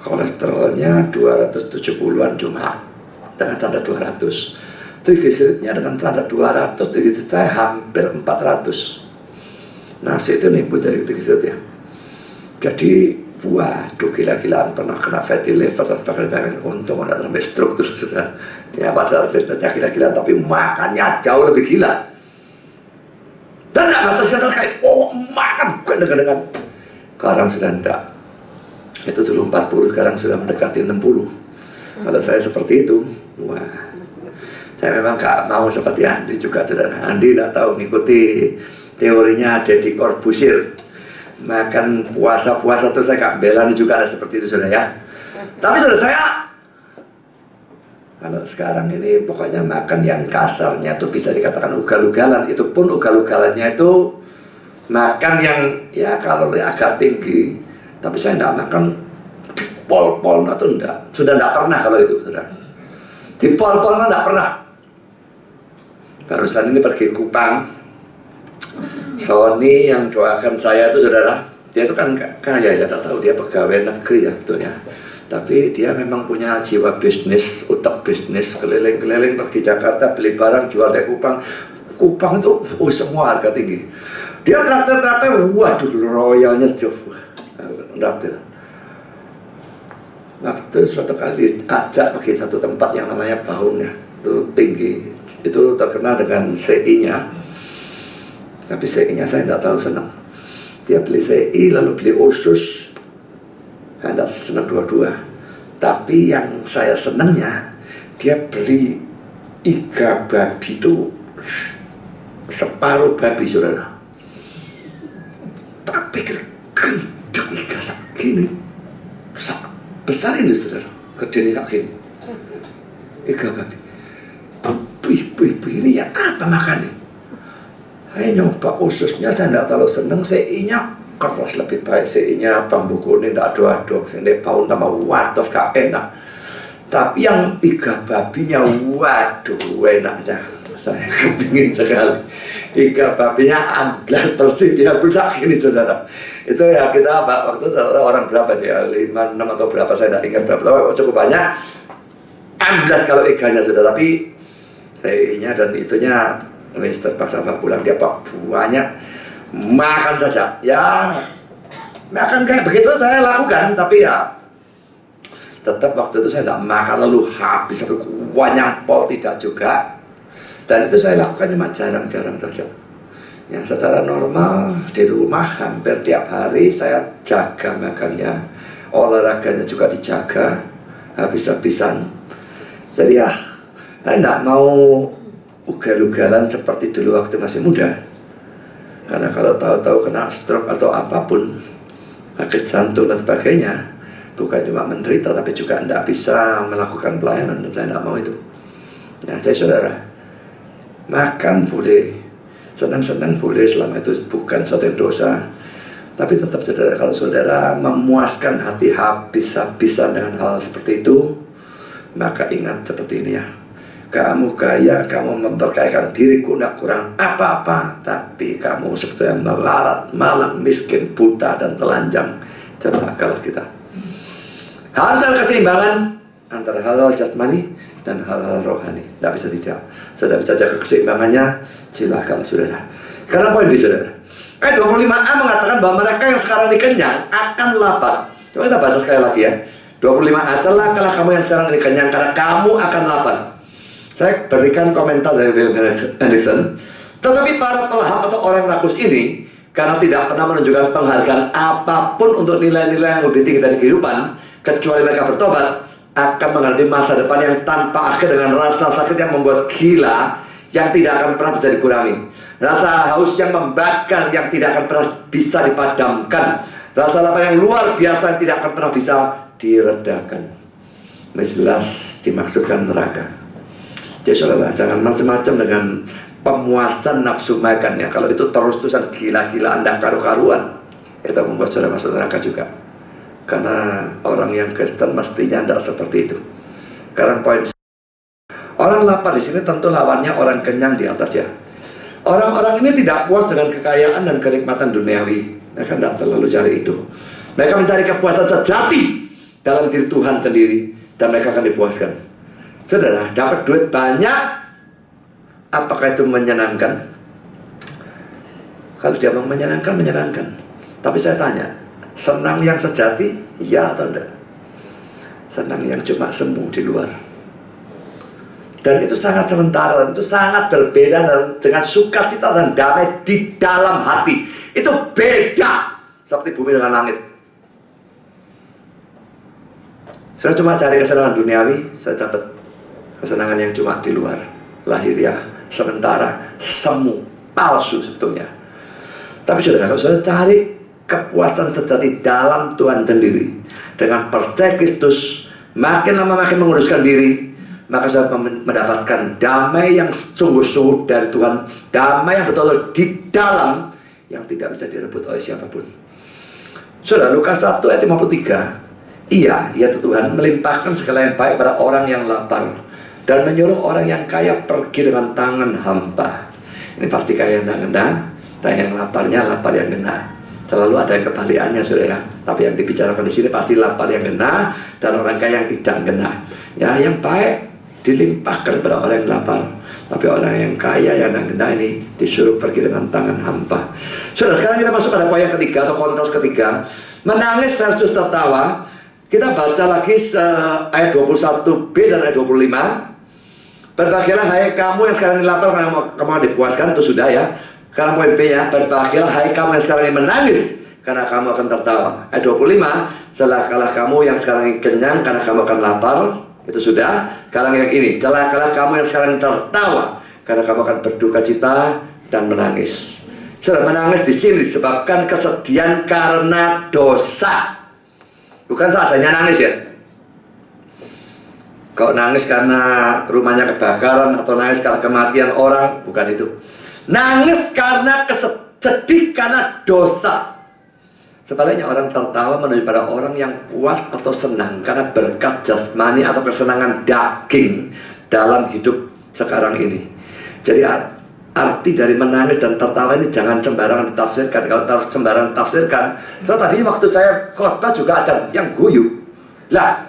S1: Kolesterolnya 270-an cuma dengan tanda 200. Trigliseridnya dengan tanda 200, trigliserid saya hampir 400. Nasi itu nimbul dari trigliseridnya. Jadi, waduh, gila-gilaan, pernah kena fatty liver dan sebagainya. Untung tidak sampai stroke terus, sudah. Ya, padahal fitnessnya gila-gilaan, tapi makannya jauh lebih gila. Dan tidak batas kayak, oh makan bukan dengan. Sekarang sudah tidak. Itu dulu 40, sekarang sudah mendekati 60. Kalau saya seperti itu, wah, saya memang gak mau seperti Andi juga, saudara. Andi tidak tahu mengikuti teorinya Deddy Corbuzier. Makan puasa-puasa terus saya gak bela juga ada seperti itu, saudara ya. Tapi saudara, saya kalau sekarang ini pokoknya makan yang kasarnya itu bisa dikatakan ugal-ugalan. Itu pun ugal-ugalannya itu makan yang ya kalori agak tinggi. Tapi saya tidak makan di pol-pol atau enggak. Sudah tidak pernah kalau itu, saudara. Di pol-pol tidak pernah. Barusan ini pergi Kupang. Sony yang doakan saya itu, saudara, dia itu kan kaya ya, tak tahu dia pegawai negeri ya betulnya. Tapi dia memang punya jiwa bisnis, utak bisnis, keliling-keliling pergi Jakarta beli barang jual di Kupang. Kupang itu semua harga tinggi. Dia traktir-traktir, waduh, royalnya jauh. Traktir. Waktu suatu kali diajak pergi satu tempat yang namanya Baungnya, itu tinggi, itu terkenal dengan CI-nya. Tapi CI-nya saya tidak terlalu senang. Dia beli CI lalu beli Osus, saya tidak senang dua-dua. Tapi yang saya senangnya, dia beli iga babi itu separuh babi, saudara. Tapi gendeng iga segini, besar ini, saudara, gede kayak gini. Iga babi. Ini ya apa makannya? Saya nyoba ususnya, saya tidak terlalu senang. CI-nya keras, lebih baik CI-nya bambu kuning, tidak ado-ado. Ini bau tambah waduh, gak enak. Tapi yang iga babinya, waduh, enaknya. Saya kepingin sekali. Iga babinya amblas persis, ya besar ini, saudara. Itu ya kita waktu itu orang berapa ya, 5, 6 atau berapa, saya tidak ingat berapa. Tapi cukup banyak. Amblas kalau iganya, saudara. Tapi CI-nya dan itunya terpaksa pulang, dia banyak makan saja ya, makan kayak begitu saya lakukan. Tapi ya tetap waktu itu saya tidak makan lalu habis sampai banyak pol, tidak juga. Dan itu saya lakukan cuma jarang-jarang saja ya. Secara normal di rumah hampir tiap hari saya jaga makannya, olahraganya juga dijaga habis-habisan. Jadi ya saya tidak mau ugal-ugalan seperti dulu waktu masih muda. Karena kalau tahu-tahu kena stroke atau apapun, sakit jantung dan sebagainya, bukan cuma menderita tapi juga tidak bisa melakukan pelayanan, dan saya tidak mau itu. Nah, saya saudara, makan boleh, senang-senang boleh selama itu bukan suatu yang dosa. Tapi tetap saudara, kalau saudara memuaskan hati habis-habisan dengan hal seperti itu, Maka ingat seperti ini ya. Kamu kaya, kamu memperkayakan diriku, tidak kurang apa-apa, tapi kamu sebetulnya melarat, malang, miskin, buta, dan telanjang. Celakalah kita. Harus ada keseimbangan antara hal-hal jasmani dan hal-hal rohani. Tidak bisa dijawab. Sudah bisa jaga keseimbangannya, celakalah saudara. Karena poin di saudara. Ayat 25a mengatakan bahwa mereka yang sekarang dikenyang akan lapar. Coba kita baca sekali lagi ya. 25a, celakalah kamu yang sekarang dikenyang karena kamu akan lapar. Saya berikan komentar dari William Hendrickson. Tetapi para pelahap atau orang rakus ini, karena tidak pernah menunjukkan penghargaan apapun untuk nilai-nilai yang lebih tinggi dari kehidupan, kecuali mereka bertobat, akan menghadapi masa depan yang tanpa akhir dengan rasa sakit yang membuat gila, yang tidak akan pernah bisa dikurangi. Rasa haus yang membakar, yang tidak akan pernah bisa dipadamkan. Rasa lapar yang luar biasa, yang tidak akan pernah bisa diredakan. Ini jelas dimaksudkan neraka. Jadi saudara, jangan macam-macam dengan pemuasan nafsu makan ya. Kalau itu terus-terusan gila-gilaan dan karu-karuan, itu membuat saudara masuk neraka juga. Karena orang yang Kristen mestinya tidak seperti itu. Sekarang poin. Orang lapar di sini tentu lawannya orang kenyang di atas ya. Orang-orang ini tidak puas dengan kekayaan dan kenikmatan duniawi. Mereka tidak terlalu cari itu. Mereka mencari kepuasan sejati dalam diri Tuhan sendiri, dan mereka akan dipuaskan. Saudara, dapat duit banyak, apakah itu menyenangkan? Kalau dia mau menyenangkan, menyenangkan. Tapi saya tanya, senang yang sejati, ya atau enggak? Senang yang cuma semu di luar. Dan itu sangat sementara, dan itu sangat berbeda dengan sukacita dan damai di dalam hati. Itu beda seperti bumi dengan langit. Saya cuma cari kesenangan duniawi, saya dapat kesenangan yang cuma di luar, lahiriah, sementara, semu, palsu sebetulnya. Tapi saudara, kalau saudara cari kepuasan sejati dalam Tuhan sendiri, dengan percaya Kristus, makin lama makin menguruskan diri, maka saudara mendapatkan damai yang sungguh-sungguh dari Tuhan, damai yang betul-betul di dalam, yang tidak bisa direbut oleh siapapun. Saudara, Lukas 1 ayat 53, Ia, yaitu Tuhan, melimpahkan segala yang baik pada orang yang lapar, dan menyuruh orang yang kaya pergi dengan tangan hampa. Ini pasti kaya yang genah, dan yang laparnya lapar yang genah. Selalu ada yang kebalikannya, saudara. Tapi yang dibicarakan di sini pasti lapar yang genah dan orang kaya yang tidak genah. Ya, yang baik dilimpahkan kepada orang yang lapar, tapi orang yang kaya yang genah ini disuruh pergi dengan tangan hampa. Saudara, sekarang kita masuk pada poin yang ketiga atau konteks ketiga, menangis versus tertawa. Kita baca lagi ayat 21b dan ayat 25. Berbahagialah hai kamu yang sekarang ini lapar karena kamu dipuaskan, itu sudah ya. Sekarang poin B nya, berbahagialah hai kamu yang sekarang ini menangis karena kamu akan tertawa. Ayat 25, celakalah kamu yang sekarang ini kenyang karena kamu akan lapar, itu sudah. Sekarang yang ini, celakalah kamu yang sekarang ini tertawa karena kamu akan berduka cita dan menangis. Saudara, menangis di sini disebabkan kesedihan karena dosa. Bukan seadanya nangis ya. Kalau nangis karena rumahnya kebakaran atau nangis karena kematian orang, bukan itu. Nangis karena sedih karena dosa. Sebaliknya orang tertawa menuju pada orang yang puas atau senang karena berkat jasmani atau kesenangan daging dalam hidup sekarang ini. Jadi arti dari menangis dan tertawa ini jangan sembarangan ditafsirkan. Kalau sembarangan tafsirkan, tadi waktu saya khotbah juga ada yang guyu. Lah,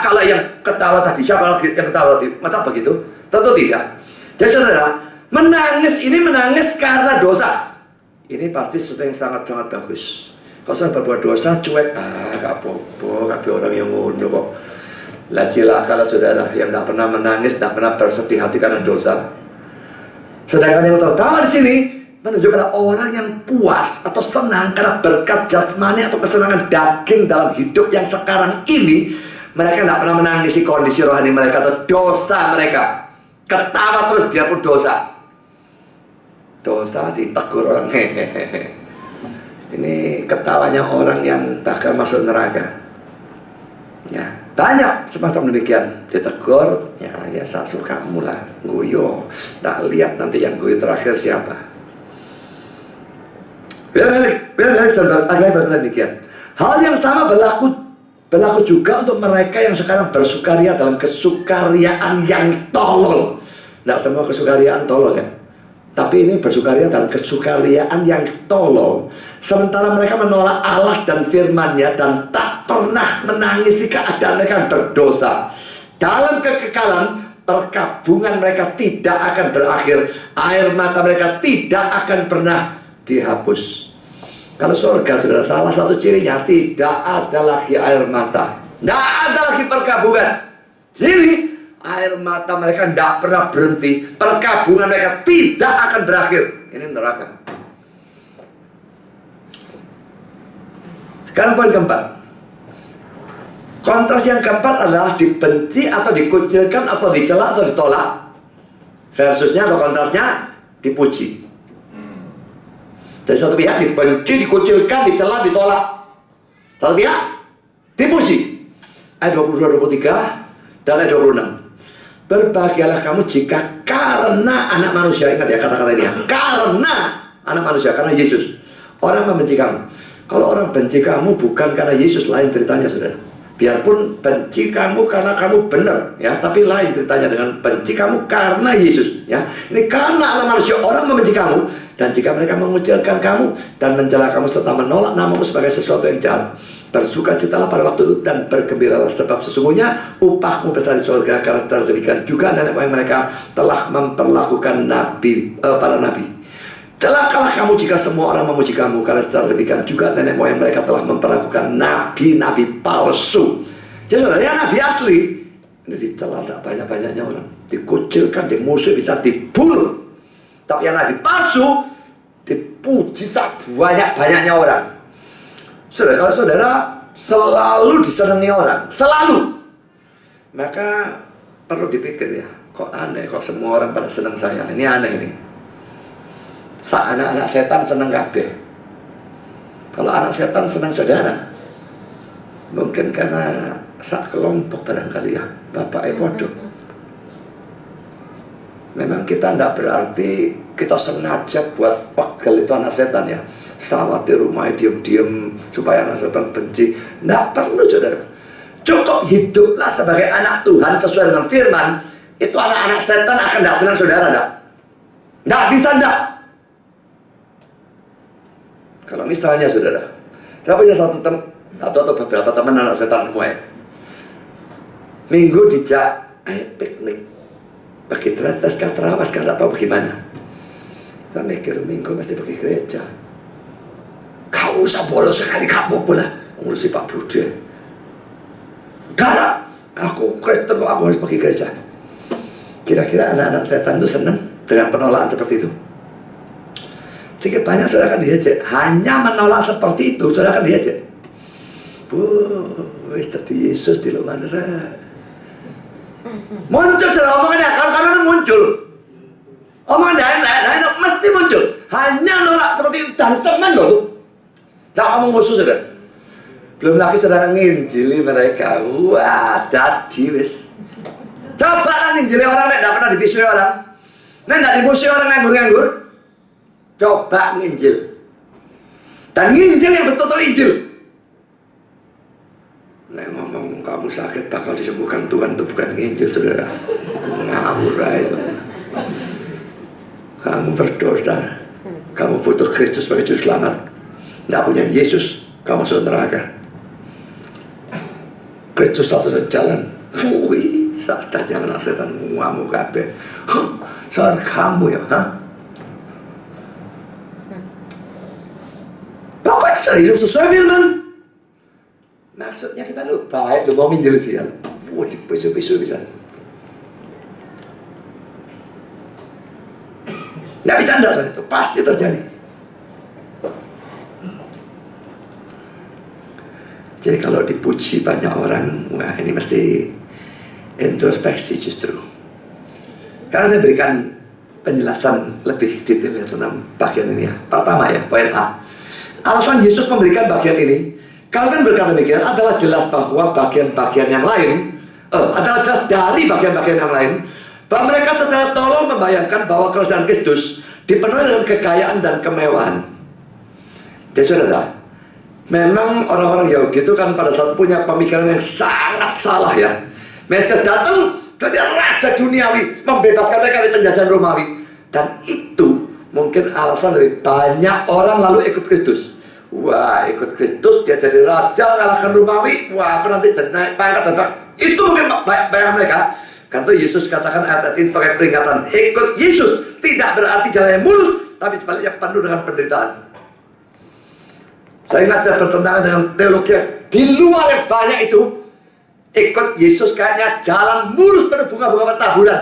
S1: kalau yang ketawa tadi, siapa lagi yang ketawa tadi? Masa begitu? Tentu tidak. Jadi saudara, menangis ini menangis karena dosa. Ini pasti sesuatu yang sangat-sangat bagus. Kalau saya berbuat dosa, cuek, gak apa-apa, gak orang yang ngono kok. Lah celakalah saudara yang tidak pernah menangis, tidak pernah bersedih hati karena dosa. Sedangkan yang tertawa di sini menunjukkan orang yang puas atau senang karena berkat jasmani atau kesenangan daging dalam hidup yang sekarang ini. Mereka tidak pernah menangisi kondisi rohani mereka atau dosa mereka. Ketawa terus biarpun dosa. Dosa ditegur orang, hehehe. Ini ketawanya orang yang bakal masuk neraka. Ya, banyak semacam demikian. Ditegur, ya saya suka mula guyo. Tak lihat nanti yang guyo terakhir siapa. Biar balik agak berkata demikian. Hal yang sama Berlaku juga untuk mereka yang sekarang bersukaria dalam kesukariaan yang tolol. Tidak semua kesukariaan tolol ya, tapi ini bersukaria dalam kesukariaan yang tolol. Sementara mereka menolak Allah dan firman-Nya dan tak pernah menangisi keadaan mereka yang berdosa. Dalam kekekalan, perkabungan mereka tidak akan berakhir. Air mata mereka tidak akan pernah dihapus. Kalau surga sudah salah satu cirinya, tidak ada lagi air mata, tidak ada lagi perkabungan. Jadi air mata mereka tidak pernah berhenti. Perkabungan mereka tidak akan berakhir. Ini neraka. Sekarang poin keempat. Kontras yang keempat adalah dibenci atau dikucilkan atau dicela atau ditolak. Versusnya atau kontrasnya dipuji. Dari satu pihak dibenci, dikucilkan, dicela, ditolak. Satu pihak dipuji. Ayat 22-23 dan ayat 26. Berbahagialah kamu jika karena anak manusia, ingat ya kata-kata ini ya, karena anak manusia, karena Yesus, orang membenci kamu. Kalau orang benci kamu bukan karena Yesus, lain ceritanya saudara. Biarpun benci kamu karena kamu benar ya, tapi lain ceritanya dengan benci kamu karena Yesus ya. Ini karena anak manusia, orang membenci kamu. Dan jika mereka mengucilkan kamu dan mencela kamu serta menolak namamu sebagai sesuatu yang jahat, bersukacitalah pada waktu itu dan bergembiralah, sebab sesungguhnya upahmu besar di surga, karena demikian juga nenek moyang mereka telah memperlakukan para nabi. Celakalah kamu jika semua orang memuji kamu, karena secara demikian juga nenek moyang mereka telah memperlakukan nabi-nabi palsu. Jadi saudara, ya nabi asli ini dicela banyak-banyaknya orang, dikucilkan, dimusuhi, bisa dibunuh. Tapi yang nabi palsu dipuji banyak-banyaknya orang. Saudara, kalau saudara selalu disenangi orang, selalu, maka perlu dipikir ya, kok aneh, kok semua orang pada senang saya. Ini aneh ini. Anak-anak setan senang kabeh. Kalau anak setan senang saudara, mungkin karena sak kelompok barangkali ya, bapak podo. Memang kita tidak berarti kita sengaja buat pegel itu anak setan ya. Sawat di rumah diam-diam supaya anak setan benci. Tidak perlu saudara. Cukup hiduplah sebagai anak Tuhan sesuai dengan firman. Itu anak-anak setan akan tidak senang saudara. Tidak bisa tidak. Kalau misalnya saudara, saya punya satu teman atau beberapa teman anak setan semua ya. Minggu dijak, ayo piknik. Bagi teratas kah terawas kah, tidak tahu bagaimana. Saya mikir minggu mesti pergi gereja. Kau usah bolos sekali kamu pula ngurusi Pak Budi. Darah, aku Kristen kok aku harus pergi gereja. Kira-kira anak-anak setan itu senang dengan penolakan seperti itu? Sedikit banyak saudara akan diajak. Hanya menolak seperti itu saudara akan diajak. Tadi Yesus di luar neraka. Muncul saudara omongannya, kalau muncul omongan lain mesti muncul. Hanya nolak seperti itu dan teman loh. Tak ngomong musuh saudara. Belum lagi saudara nginjili mereka. Wah, dadi wis. Coba lah nginjili orang yang tidak pernah dibisui orang, yang tidak dimusuhi orang nganggur-nganggur. Coba nginjil. Dan nginjil yang betul-betul injil. Nek ngomong kamu sakit bakal disembuhkan Tuhan, itu bukan nginjil saudara. Ngawur itu. Kamu berdosa, kamu butuh Kristus sebagai juru selamat. Tidak punya Yesus, kamu masuk neraka. Kristus satu jalan. Wih, saatnya jangan setan ngamu kabeh. Soal kamu ya, Pokoknya serius sesuai firman. Maksudnya kita lu baik, lu mau nginjil dia. Wah, dipisu-pisu bisa. Nggak bisa enggak soal itu, pasti terjadi. Jadi kalau dipuji banyak orang, wah ini mesti introspeksi justru. Karena saya berikan penjelasan lebih detail tentang bagian ini ya. Pertama ya, poin A. Alasan Yesus memberikan bagian ini, Calvin berkata demikian, adalah jelas bahwa bagian-bagian yang lain adalah jelas dari bagian-bagian yang lain, bahwa mereka secara tolol membayangkan bahwa kerajaan Kristus dipenuhi dengan kekayaan dan kemewahan. Jadi saudara, Memang orang-orang Yahudi itu kan pada saat punya pemikiran yang sangat salah ya. Mesias datang jadi raja duniawi, membebaskan mereka dari penjajahan Romawi. Dan itu mungkin alasan dari banyak orang lalu ikut Kristus. Wah, ikut Kristus dia jadi raja, mengalahkan Romawi. Wah, nanti jadi naik pangkat dan itu mungkin bayangan mereka. Karena Yesus katakan ayat ini sebagai peringatan, ikut Yesus tidak berarti jalan yang mulus, tapi sebaliknya penuh dengan penderitaan. Saya ngajar bertentangan dengan teologi yang di luar yang banyak itu. Ikut Yesus kayaknya jalan mulus penuh bunga-bunga pertaburan.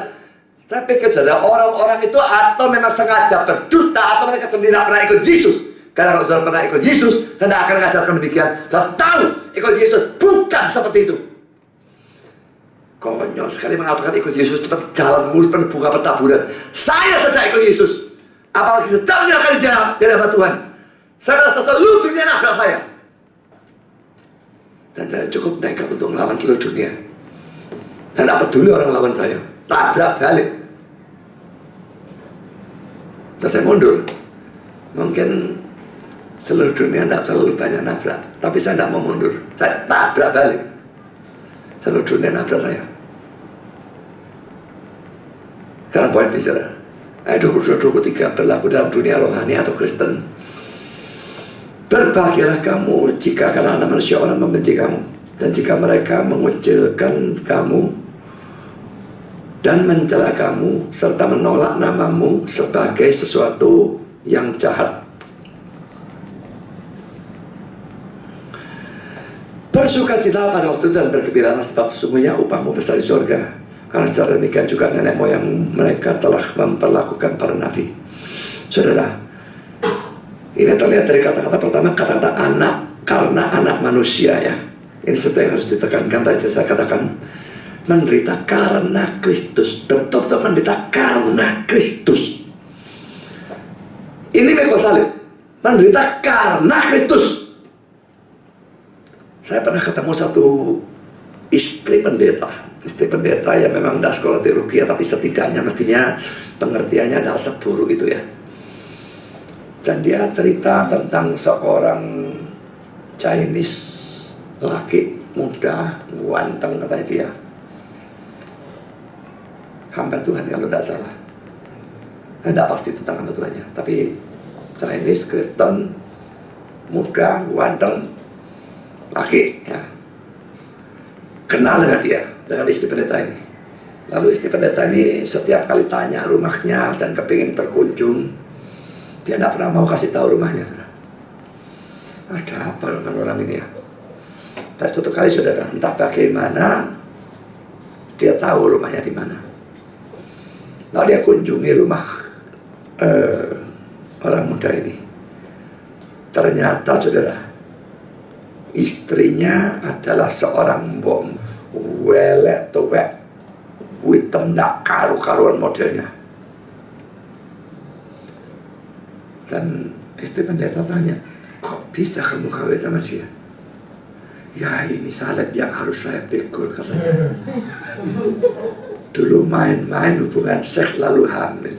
S1: Tapi kejalan orang-orang itu atau memang sengaja berdusta atau mereka sendiri tidak pernah ikut Yesus. Karena kalau sudah pernah ikut Yesus, Anda akan mengajarkan demikian. Saya tahu ikut Yesus bukan seperti itu. Konyol sekali mengatakan ikut Yesus seperti jalan mulus penuh bunga pertaburan. Saya saja ikut Yesus, apalagi sedang menyerahkan di hadapan Tuhan. Saya merasa seluruh dunia nabrak saya. Dan saya cukup nekat untuk melawan seluruh dunia. Dan tidak peduli orang lawan saya, tabrak balik. Dan saya mundur. Mungkin seluruh dunia tidak terlalu banyak nabrak, tapi saya tidak mau mundur. Saya tabrak balik. Seluruh dunia nabrak saya. Karena poin bicara ayat 22-23 berlaku dalam dunia rohani atau Kristen. Berbahagialah kamu jika karena anak manusia orang membenci kamu, dan jika mereka mengucilkan kamu dan mencela kamu serta menolak namamu sebagai sesuatu yang jahat. Bersukacitalah pada waktu itu dan bergembiralah, sebab sesungguhnya upahmu besar di surga. Karena secara demikian juga nenek moyang mereka telah memperlakukan para nabi. Saudara, ini terlihat dari kata-kata pertama, kata-kata anak, karena anak manusia ya. Ini sesuatu yang harus ditekankan. Tadi saya katakan menderita karena Kristus, betul-betul menderita karena Kristus. Ini mekol salib, menderita karena Kristus. Saya pernah ketemu satu istri pendeta yang memang tidak sekolah teologi, tapi setidaknya mestinya pengertiannya adalah seburuk itu ya. Dan dia cerita tentang seorang Chinese laki muda, ganteng katanya dia. Hamba Tuhan kalau tidak salah. Tidak pasti tentang hamba Tuhannya, tapi Chinese Kristen, muda, ganteng, laki ya. Kenal dengan dia, dengan istri pendeta ini. Lalu istri pendeta ini setiap kali tanya rumahnya dan kepingin berkunjung, dia tidak pernah mau kasih tahu rumahnya. Ada apa dengan orang ini ya? Dan suatu kali saudara, entah bagaimana dia tahu rumahnya di mana. Lalu dia kunjungi rumah orang muda ini. Ternyata saudara, istrinya adalah seorang bom welek tuwek, hitam tak karu-karuan modelnya. Dan istri pendeta tanya, kok bisa kamu kawin sama dia? Ya ini salib yang harus saya pikul katanya. Dulu main-main hubungan seks lalu hamil.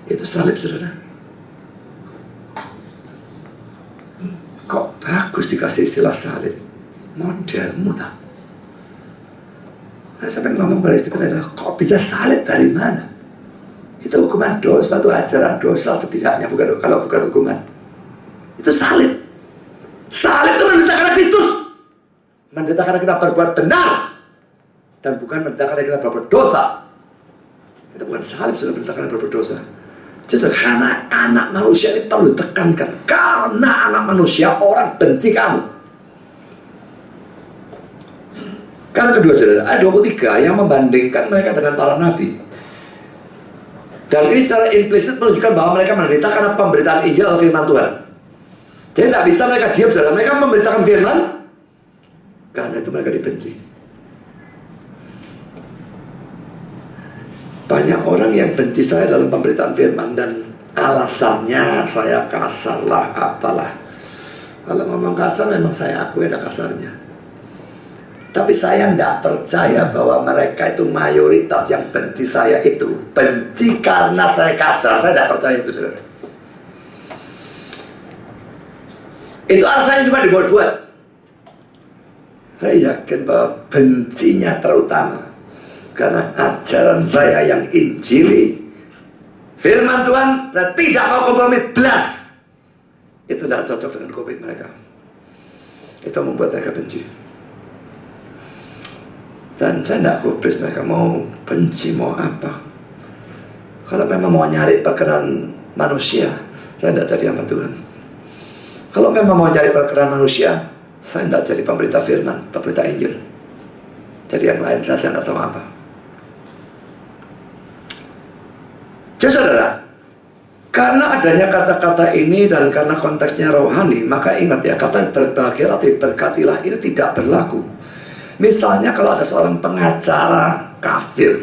S1: Itu salib saudara. Kok bagus dikasih istilah salib, modelmu tak? Saya sampai ngomong pada istri pendeta, kok bisa salib dari mana? Itu hukuman dosa, itu ajaran dosa setidaknya, kalau bukan hukuman. Itu salib. Salib itu menderita karena Kristus. Menderita karena kita berbuat benar, dan bukan menderita karena kita berbuat dosa. Itu bukan salib, sudah menderita karena berbuat dosa. Jadi karena anak manusia ini perlu ditekankan. Karena anak manusia orang benci kamu. Karena kedua saudara, ayat 23 yang membandingkan mereka dengan para nabi. Dan ini secara implisit menunjukkan bahwa mereka menderita karena pemberitaan Injil atau firman Tuhan. Jadi tidak bisa mereka diam saudara. Mereka memberitakan firman, karena itu mereka dibenci. Banyak orang yang benci saya dalam pemberitaan firman, dan alasannya saya kasar lah, apalah. Kalau ngomong kasar memang saya akui ada kasarnya. Tapi saya tidak percaya bahwa mereka itu mayoritas yang benci saya itu benci karena saya kasar. Saya tidak percaya itu saudara. Itu alasannya cuma dibuat-buat. Saya yakin bahwa bencinya terutama karena ajaran saya yang injili, firman Tuhan, saya tidak mau kompromi belas. Itu tidak cocok dengan kopi mereka. Itu membuat mereka benci. Dan saya tidak kubris mereka mau benci, mau apa. Kalau memang mau nyari perkenan manusia, saya tidak jadi hamba Tuhan. Kalau memang mau cari perkenan manusia, saya tidak jadi pemberita firman, pemberita Injil. Jadi yang lain saya tidak tahu apa. Jadi saudara, karena adanya kata-kata ini dan karena konteksnya rohani, maka ingat ya, kata berbahagialah atau berkatilah ini tidak berlaku. Misalnya kalau ada seorang pengacara kafir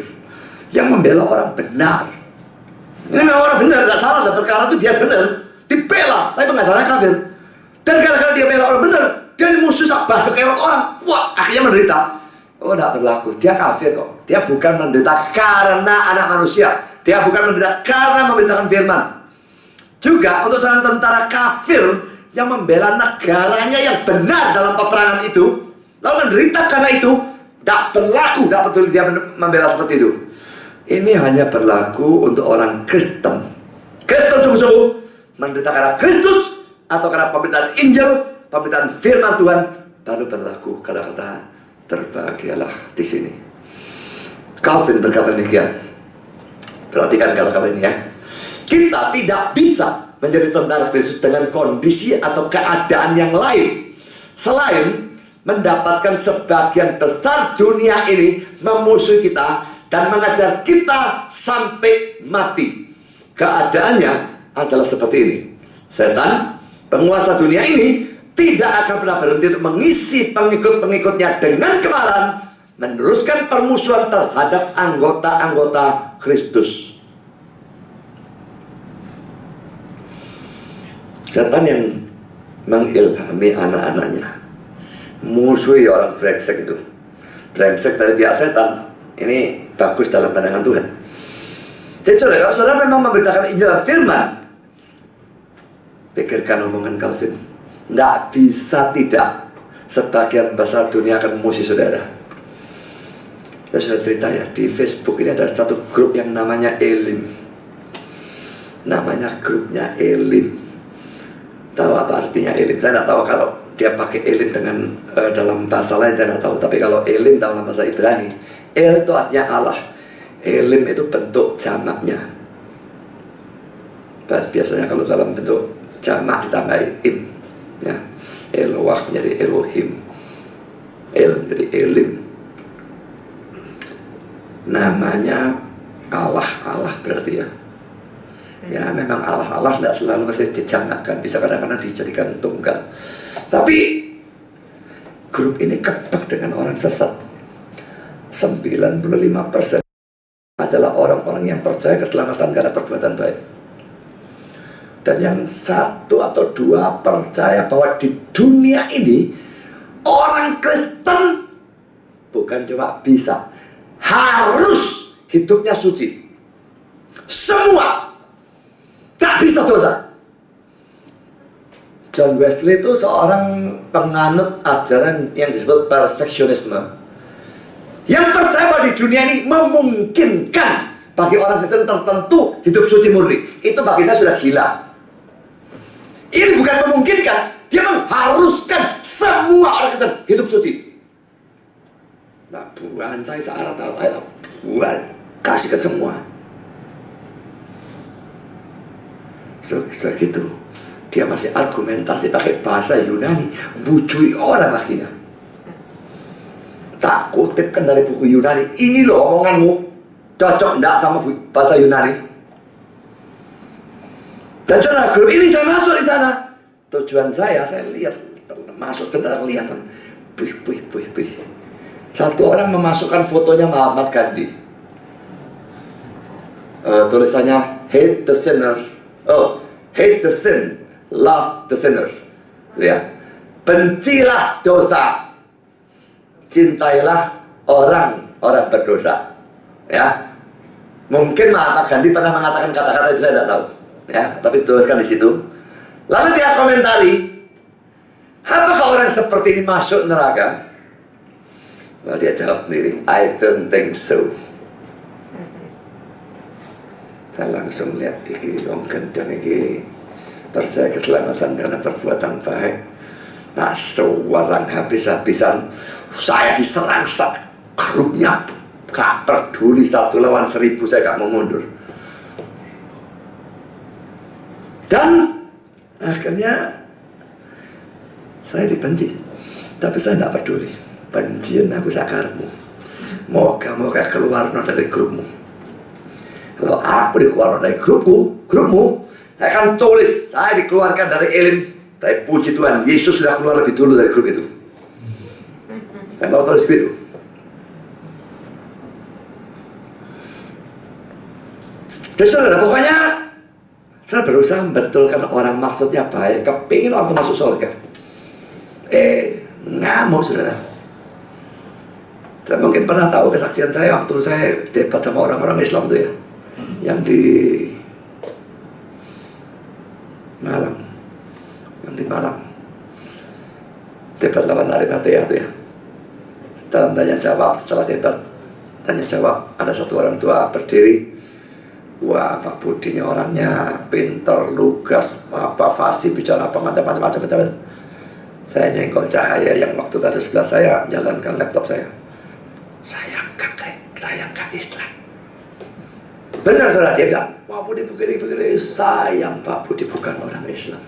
S1: yang membela orang benar, ini memang orang benar, tidak salah, ada perkara itu dia benar, dibela, tapi pengacaranya kafir. Dan gara-gara dia bela orang benar, dia musuh sabah kekerot orang, wah akhirnya menderita. Oh, tidak berlaku, dia kafir kok. Dia bukan menderita karena anak manusia, dia bukan menderita karena memberitakan firman. Juga untuk seorang tentara kafir yang membela negaranya yang benar dalam peperangan itu, lalu menderita karena itu, tidak berlaku, tidak peduli dia membela seperti itu. Ini hanya berlaku untuk orang Kristen. Kristen sungguh-sungguh menderita karena Kristus atau karena pemberitaan Injil, pemberitaan firman Tuhan, baru berlaku kata-kata berbahagialah di sini. Calvin berkata demikian. Perhatikan kata-kata ini ya. Kita tidak bisa menjadi tentara Kristus dengan kondisi atau keadaan yang lain selain mendapatkan sebagian besar dunia ini memusuhi kita dan mengajar kita sampai mati. Keadaannya adalah seperti ini. Setan, penguasa dunia ini, tidak akan pernah berhenti untuk mengisi pengikut-pengikutnya dengan kemarahan, meneruskan permusuhan terhadap anggota-anggota Kristus. Setan yang mengilhami anak-anaknya musuhi orang brengsek itu. Brengsek dari pihak setan ini bagus dalam pandangan Tuhan. Jadi saudara, kalau saudara memang memberitakan Injil dan firman, pikirkan omongan Calvin. Tidak bisa tidak sebagian besar dunia akan memusuhi saudara. Saya sudah cerita ya, di Facebook ini ada satu grup yang namanya Elim. Namanya grupnya Elim. Tahu apa artinya Elim? Saya tidak tahu kalau dia pakai Elim dengan dalam bahasa lain, saya tidak tahu. Tapi kalau Elim dalam bahasa Ibrani, El itu artinya Allah. Elim itu bentuk jamaknya. Biasanya kalau dalam bentuk jamak ditambahi im, ya. Eloah menjadi Elohim, El menjadi Elim. Namanya Allah berarti ya. Ya memang Allah tidak selalu mesti dijamakkan, bisa kadang-kadang dijadikan tunggal. Tapi grup ini kebak dengan orang sesat. 95% adalah orang-orang yang percaya keselamatan karena perbuatan baik. Dan yang 1 atau 2 percaya bahwa di dunia ini orang Kristen bukan cuma bisa, harus hidupnya suci. Semua tak bisa dosa. John Wesley itu seorang penganut ajaran yang disebut perfeksionisme, yang percaya bahwa di dunia ini memungkinkan bagi orang Kristen tertentu hidup suci murni. Itu bagi saya sudah gila. Ini bukan memungkinkan, dia mengharuskan semua orang Kristen hidup suci. Nah, bantai searah-arah, ayo buat kasih ke semua. Sudah gitu, dia masih argumentasi pakai bahasa Yunani, bujui orang akhirnya. Tak kutipkan dari buku Yunani, ini loh omonganmu, cocok enggak sama bahasa Yunani? Dan saudara, grup ini saya masuk di sana. Tujuan saya lihat, masuk sebentar lihat, buih. Satu orang memasukkan fotonya Mahatma Gandhi. Tulisannya hate the sinner. Oh, hate the sin, love the sinner. Ya, bencilah dosa, cintailah orang berdosa. Ya, mungkin Mahatma Gandhi pernah mengatakan kata-kata itu, saya tidak tahu. Ya, tapi tuliskan di situ. Lalu dia komentari, Apakah orang seperti ini masuk neraka? Well, dia jawab sendiri, I don't think so. Saya langsung lihat iki wong gendeng iki percaya keselamatan karena perbuatan baik. Masuk orang habis-habisan. Saya diserang grupnya, gak peduli 1 lawan 1000, saya gak mau mundur. Dan akhirnya saya dibenci, tapi saya gak peduli. Bencian aku sakarmu, moga-moga keluar dari grupmu. Kalau aku dikeluarkan dari grupmu, saya akan tulis saya dikeluarkan dari Elim. Tapi puji Tuhan, Yesus sudah keluar lebih dulu dari grup itu. Saya mau tulis begitu. Jadi saudara, pokoknya saya berusaha membetulkan orang maksudnya baik, kepingin orang masuk surga. Ngamuk saudara. Saya mungkin pernah tahu kesaksian saya waktu saya debat sama orang-orang Islam itu ya, yang di Malang, debat lawan Arimatea itu ya. Dalam tanya jawab, setelah debat tanya jawab, ada satu orang tua berdiri. Wah, Pak Budi ini orangnya pintar, lugas, fasih, bicara apa macam-macam. Saya nyenggol Cahaya yang waktu tadi sebelah saya jalankan laptop saya. Saya angkat Islam. Benar saudara, dia bilang, Pak Budi begini. Sayang Pak Budi bukan orang Islam.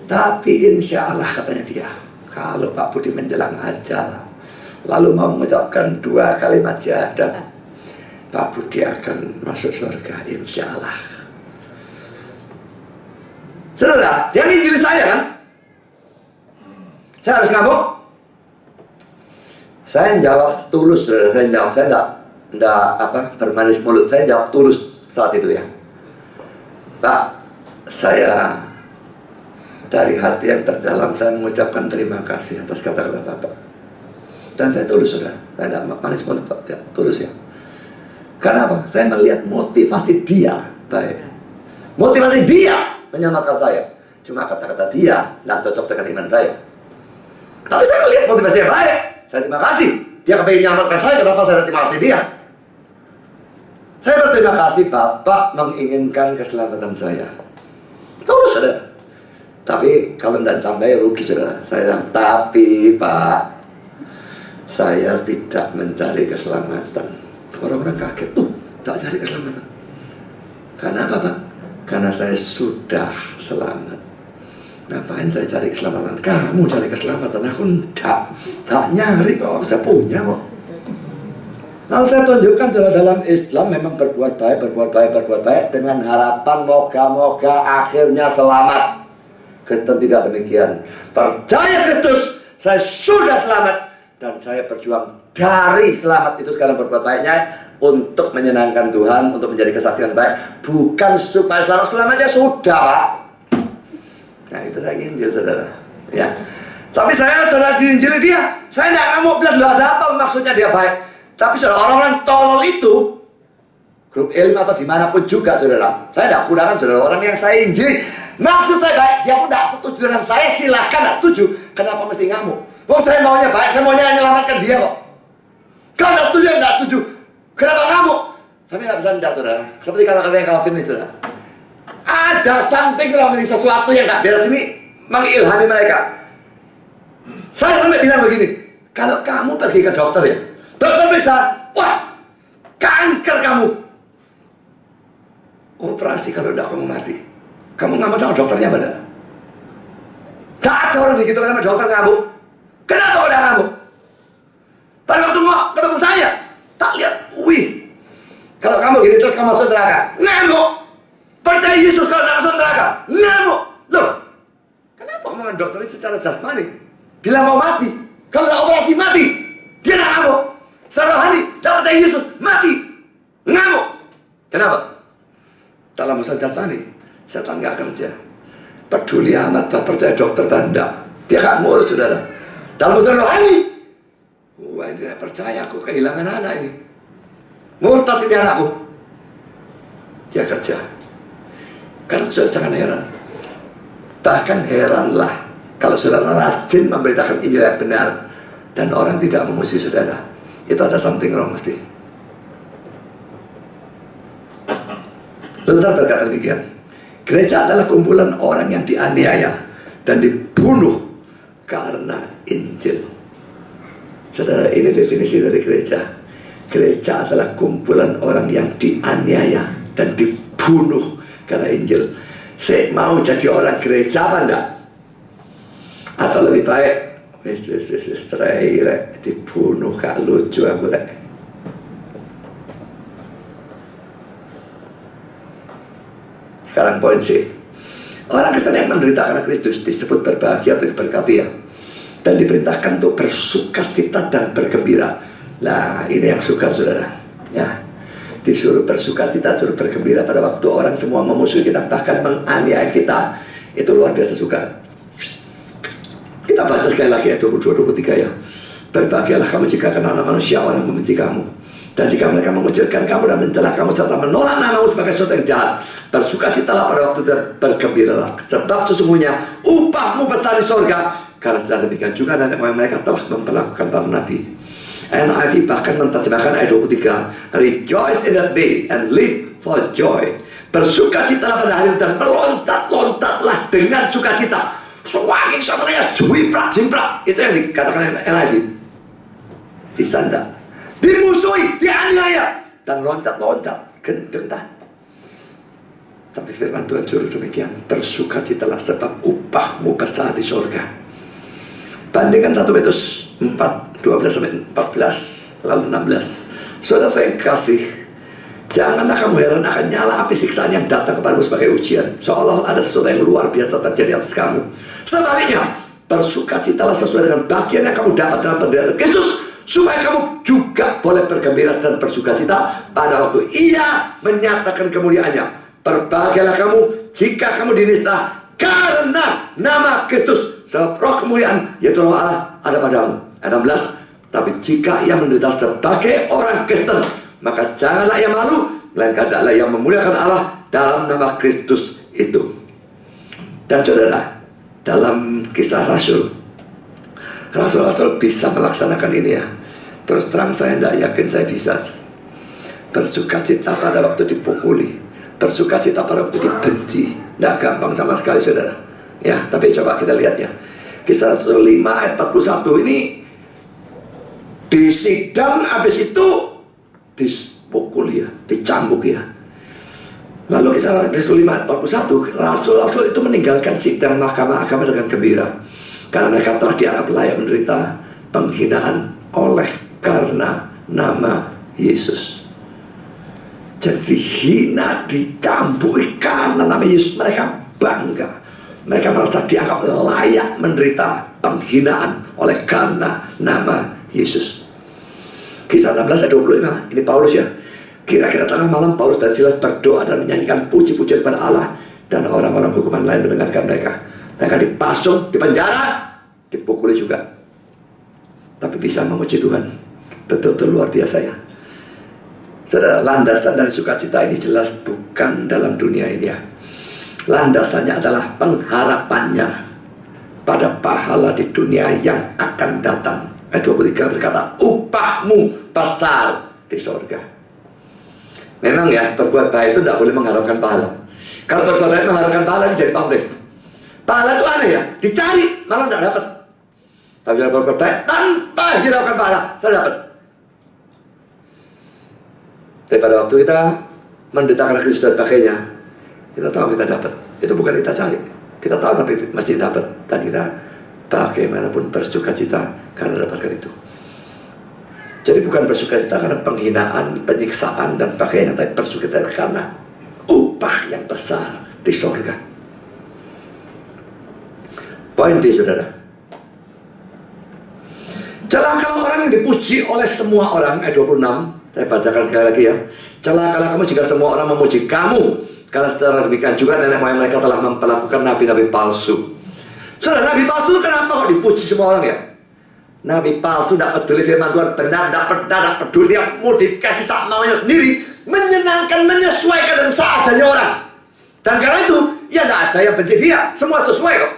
S1: Tapi insya Allah katanya dia, kalau Pak Budi menjelang ajal, lalu mau mengucapkan 2 kalimat syahadat, Pak Budi akan masuk surga, insya Allah. Saudara, dia nginjil saya kan? Saya harus ngamuk? Saya jawab tulus, saudara. Saya enggak bermanis mulut. Saya jawab tulus saat itu ya. Pak, saya dari hati yang terdalam saya mengucapkan terima kasih atas kata-kata Bapak. Dan saya tulus, saudara. Saya enggak manis mulut, ya, tulus ya. Karena apa? Saya melihat motivasi dia baik. Motivasi dia menyelamatkan saya. Cuma kata-kata dia tidak cocok dengan iman saya. Tapi saya melihat motivasinya baik. Saya terima kasih. Dia kepingin menyelamatkan saya, kenapa saya terima kasih dia? Saya berterima kasih Bapak menginginkan keselamatan saya. Terus saudara. Tapi kalau tidak ditambah rugi saudara. Saya bilang, tapi Pak, saya tidak mencari keselamatan. Orang-orang kaget, tak cari keselamatan. Karena apa Pak? Karena saya sudah selamat. Ngapain saya cari keselamatan? Kamu cari keselamatan, aku tak nyari kok, saya punya kok. Lalu saya tunjukkan dalam Islam memang berbuat baik dengan harapan moga-moga akhirnya selamat. Kristen tidak demikian. Percaya Kristus, saya sudah selamat dan saya berjuang dari selamat itu sekarang berbuat baiknya untuk menyenangkan Tuhan, untuk menjadi kesaksian baik, bukan supaya selamatnya sudah Pak. Nah itu saya injil saudara ya. Tapi saya saudara diinjili dia, saya tidak mau bilang ada apa maksudnya dia baik. Tapi saudara, orang-orang tolol itu grup ilmu atau dimanapun juga saudara, saya tidak kurangkan saudara orang yang saya injili. Maksud saya baik, dia pun tidak setuju dengan saya, silahkan tidak setuju. Kenapa mesti ngamuk? Wong saya maunya baik, saya maunya menyelamatkan dia kok. Kalau tidak setuju, tidak setuju. Kenapa ngamuk? Tapi tidak bisa tidak saudara. Seperti kata-kata yang Calvin itu saudara. Ada something dalam ini, sesuatu yang tak beres ini mengilhami mereka. Saya sampai bilang begini, kalau kamu pergi ke dokter ya, dokter bisa, wah, kanker kamu. Operasi kalau tidak kamu mati. Kamu ngamuk sama dokternya pada? Tak ada orang begitu sama dokter ngamuk. Kenapa kau udah ngamuk? Pada waktu mau ketemu saya, tak lihat, wih, kalau kamu gini terus kamu masuk neraka, ngamuk. Percaya Yesus kalau tidak masuk neraka, ngamuk. Loh, kenapa omongan dokter ini secara jasmani bila mau mati, kalau tidak operasi mati, dia tidak ngamuk. Secara rohani, tidak percaya Yesus, mati, ngamuk. Kenapa? Dalam usaha jasmani, setan nggak kerja. Peduli amat Pak percaya dokter tanda, dia nggak ngurus saudara. Dalam usaha rohani, wah ini tidak percaya, aku kehilangan anak ini. Murtad ini anakku, dia kerja. Karena saya jangan heran. Bahkan heranlah Kalau saudara rajin memberitakan Injil yang benar dan orang tidak memusuhi saudara, itu ada something wrong mesti. Luther berkata demikian, gereja adalah kumpulan orang yang dianiaya dan dibunuh karena Injil. Saudara, ini definisi dari gereja. Gereja adalah kumpulan orang yang dianiaya dan dibunuh karena Injil. Saya mau jadi orang gereja apa enggak? Atau lebih baik wis dibunuh, gak lucu aku rek. Sekarang poin C. Orang Kristen yang menderita karena Kristus disebut berbahagia atau diberkati ya, dan diperintahkan untuk bersukacita dan bergembira. Nah, ini yang suka saudara ya. Disuruh bersukacita, disuruh bergembira pada waktu orang semua memusuhi kita, bahkan menganiaya kita. Itu luar biasa suka. Kita baca sekali lagi ayat 22-23 ya. Berbahagialah kamu jika karena anak manusia orang membenci kamu, dan jika mereka mengucilkan kamu dan mencela kamu serta menolak namamu sebagai sesuatu yang jahat. Bersukacitalah pada waktu dan bergembiralah, sebab sesungguhnya upahmu besar di sorga. Karena secara demikian juga nenek moyang mereka telah memperlakukan para nabi. NIV bahkan menerjemahkan ayat 23, rejoice in that day and live for joy. Bersukacitalah pada hari itu dan meloncat-lontatlah dengan sukacita. Sewangi sama dia, jimprak. Itu yang dikatakan NIV. Disanda, dimusuhi, dianiaya, dan loncat-loncat, gendeng tak. Tapi firman Tuhan suruh demikian, bersukacitalah sebab upahmu besar di surga. Bandingkan 1 Petrus 4:12-14 lalu 16. Saudara saya kasih, janganlah kamu heran akan nyala api siksaan yang datang kepadamu sebagai ujian, seolah ada sesuatu yang luar biasa terjadi atas kamu. Sebaliknya, bersukacitalah sesuai dengan bagian yang kamu dapat dalam penderitaan Kristus, supaya kamu juga boleh bergembira dan bersukacita pada waktu Ia menyatakan kemuliaannya. Berbahagialah kamu jika kamu dinista karena nama Kristus, sebab roh kemuliaan yaitu roh Allah ada padamu. Ayat 16, tapi jika ia menderita sebagai orang Kristen, maka janganlah ia malu, melainkan adalah yang memuliakan Allah dalam nama Kristus itu. Dan saudara, dalam kisah Rasul-Rasul bisa melaksanakan ini ya. Terus terang saya tidak yakin saya bisa. Bersukacita pada waktu dipukuli, bersukacita pada waktu dibenci, tidak gampang sama sekali saudara ya. Tapi coba kita lihat ya, kisah Rasul 5 ayat 41 ini di sidang, habis itu dipukuli ya, dicambuk ya. Lalu kisah Rasul 5 ayat 41, Rasul-Rasul itu meninggalkan sidang mahkamah agama dengan gembira, karena mereka telah dianggap layak menderita penghinaan oleh karena nama Yesus. Jadi hina, dicambuk karena nama Yesus, mereka bangga. Mereka merasa dianggap layak menderita penghinaan oleh karena nama Yesus. Kisah 16 ayat 25, ini Paulus ya. Kira-kira tengah malam Paulus dan Silas berdoa dan menyanyikan puji-pujian kepada Allah, dan orang-orang hukuman lain mendengarkan mereka. Mereka dipasung, dipenjara, dipukuli juga, tapi bisa memuji Tuhan. Betul-betul luar biasa ya. Saudara, landasan dari sukacita ini jelas bukan dalam dunia ini ya. Landasannya adalah pengharapannya pada pahala di dunia yang akan datang. Ayat 23 berkata, upahmu besar di sorga. Memang ya, berbuat baik itu tidak boleh mengharapkan pahala. Kalau berbuat baik mengharapkan pahala, ini jadi pamrih. Pahala itu aneh ya, dicari malah tidak dapat. Tapi kalau berbuat baik tanpa hiraukan pahala, saya dapat. Tapi pada waktu kita menderita karena Kristus dan sebagainya, kita tahu kita dapat. Itu bukan kita cari, kita tahu tapi masih dapat. Dan kita bagaimanapun bersukacita karena dapatkan itu. Jadi bukan bersukacita karena penghinaan, penyiksaan dan sebagainya, tapi bersukacita karena upah yang besar di surga. Poin D saudara, celakalah orang yang dipuji oleh semua orang. Ayat 26, saya bacakan sekali lagi ya. Celakalah kamu jika semua orang memuji kamu, karena secara demikian juga nenek moyang mereka telah memperlakukan nabi-nabi palsu. Saudara, nabi palsu kenapa kok dipuji semua orang ya? Nabi palsu tidak peduli firman Tuhan benar, tidak peduli, dia modifikasi sak maunya sendiri, menyenangkan, menyesuaikan dan seadanya orang. Dan karena itu, ya tidak ada yang benci dia, semua sesuai kok.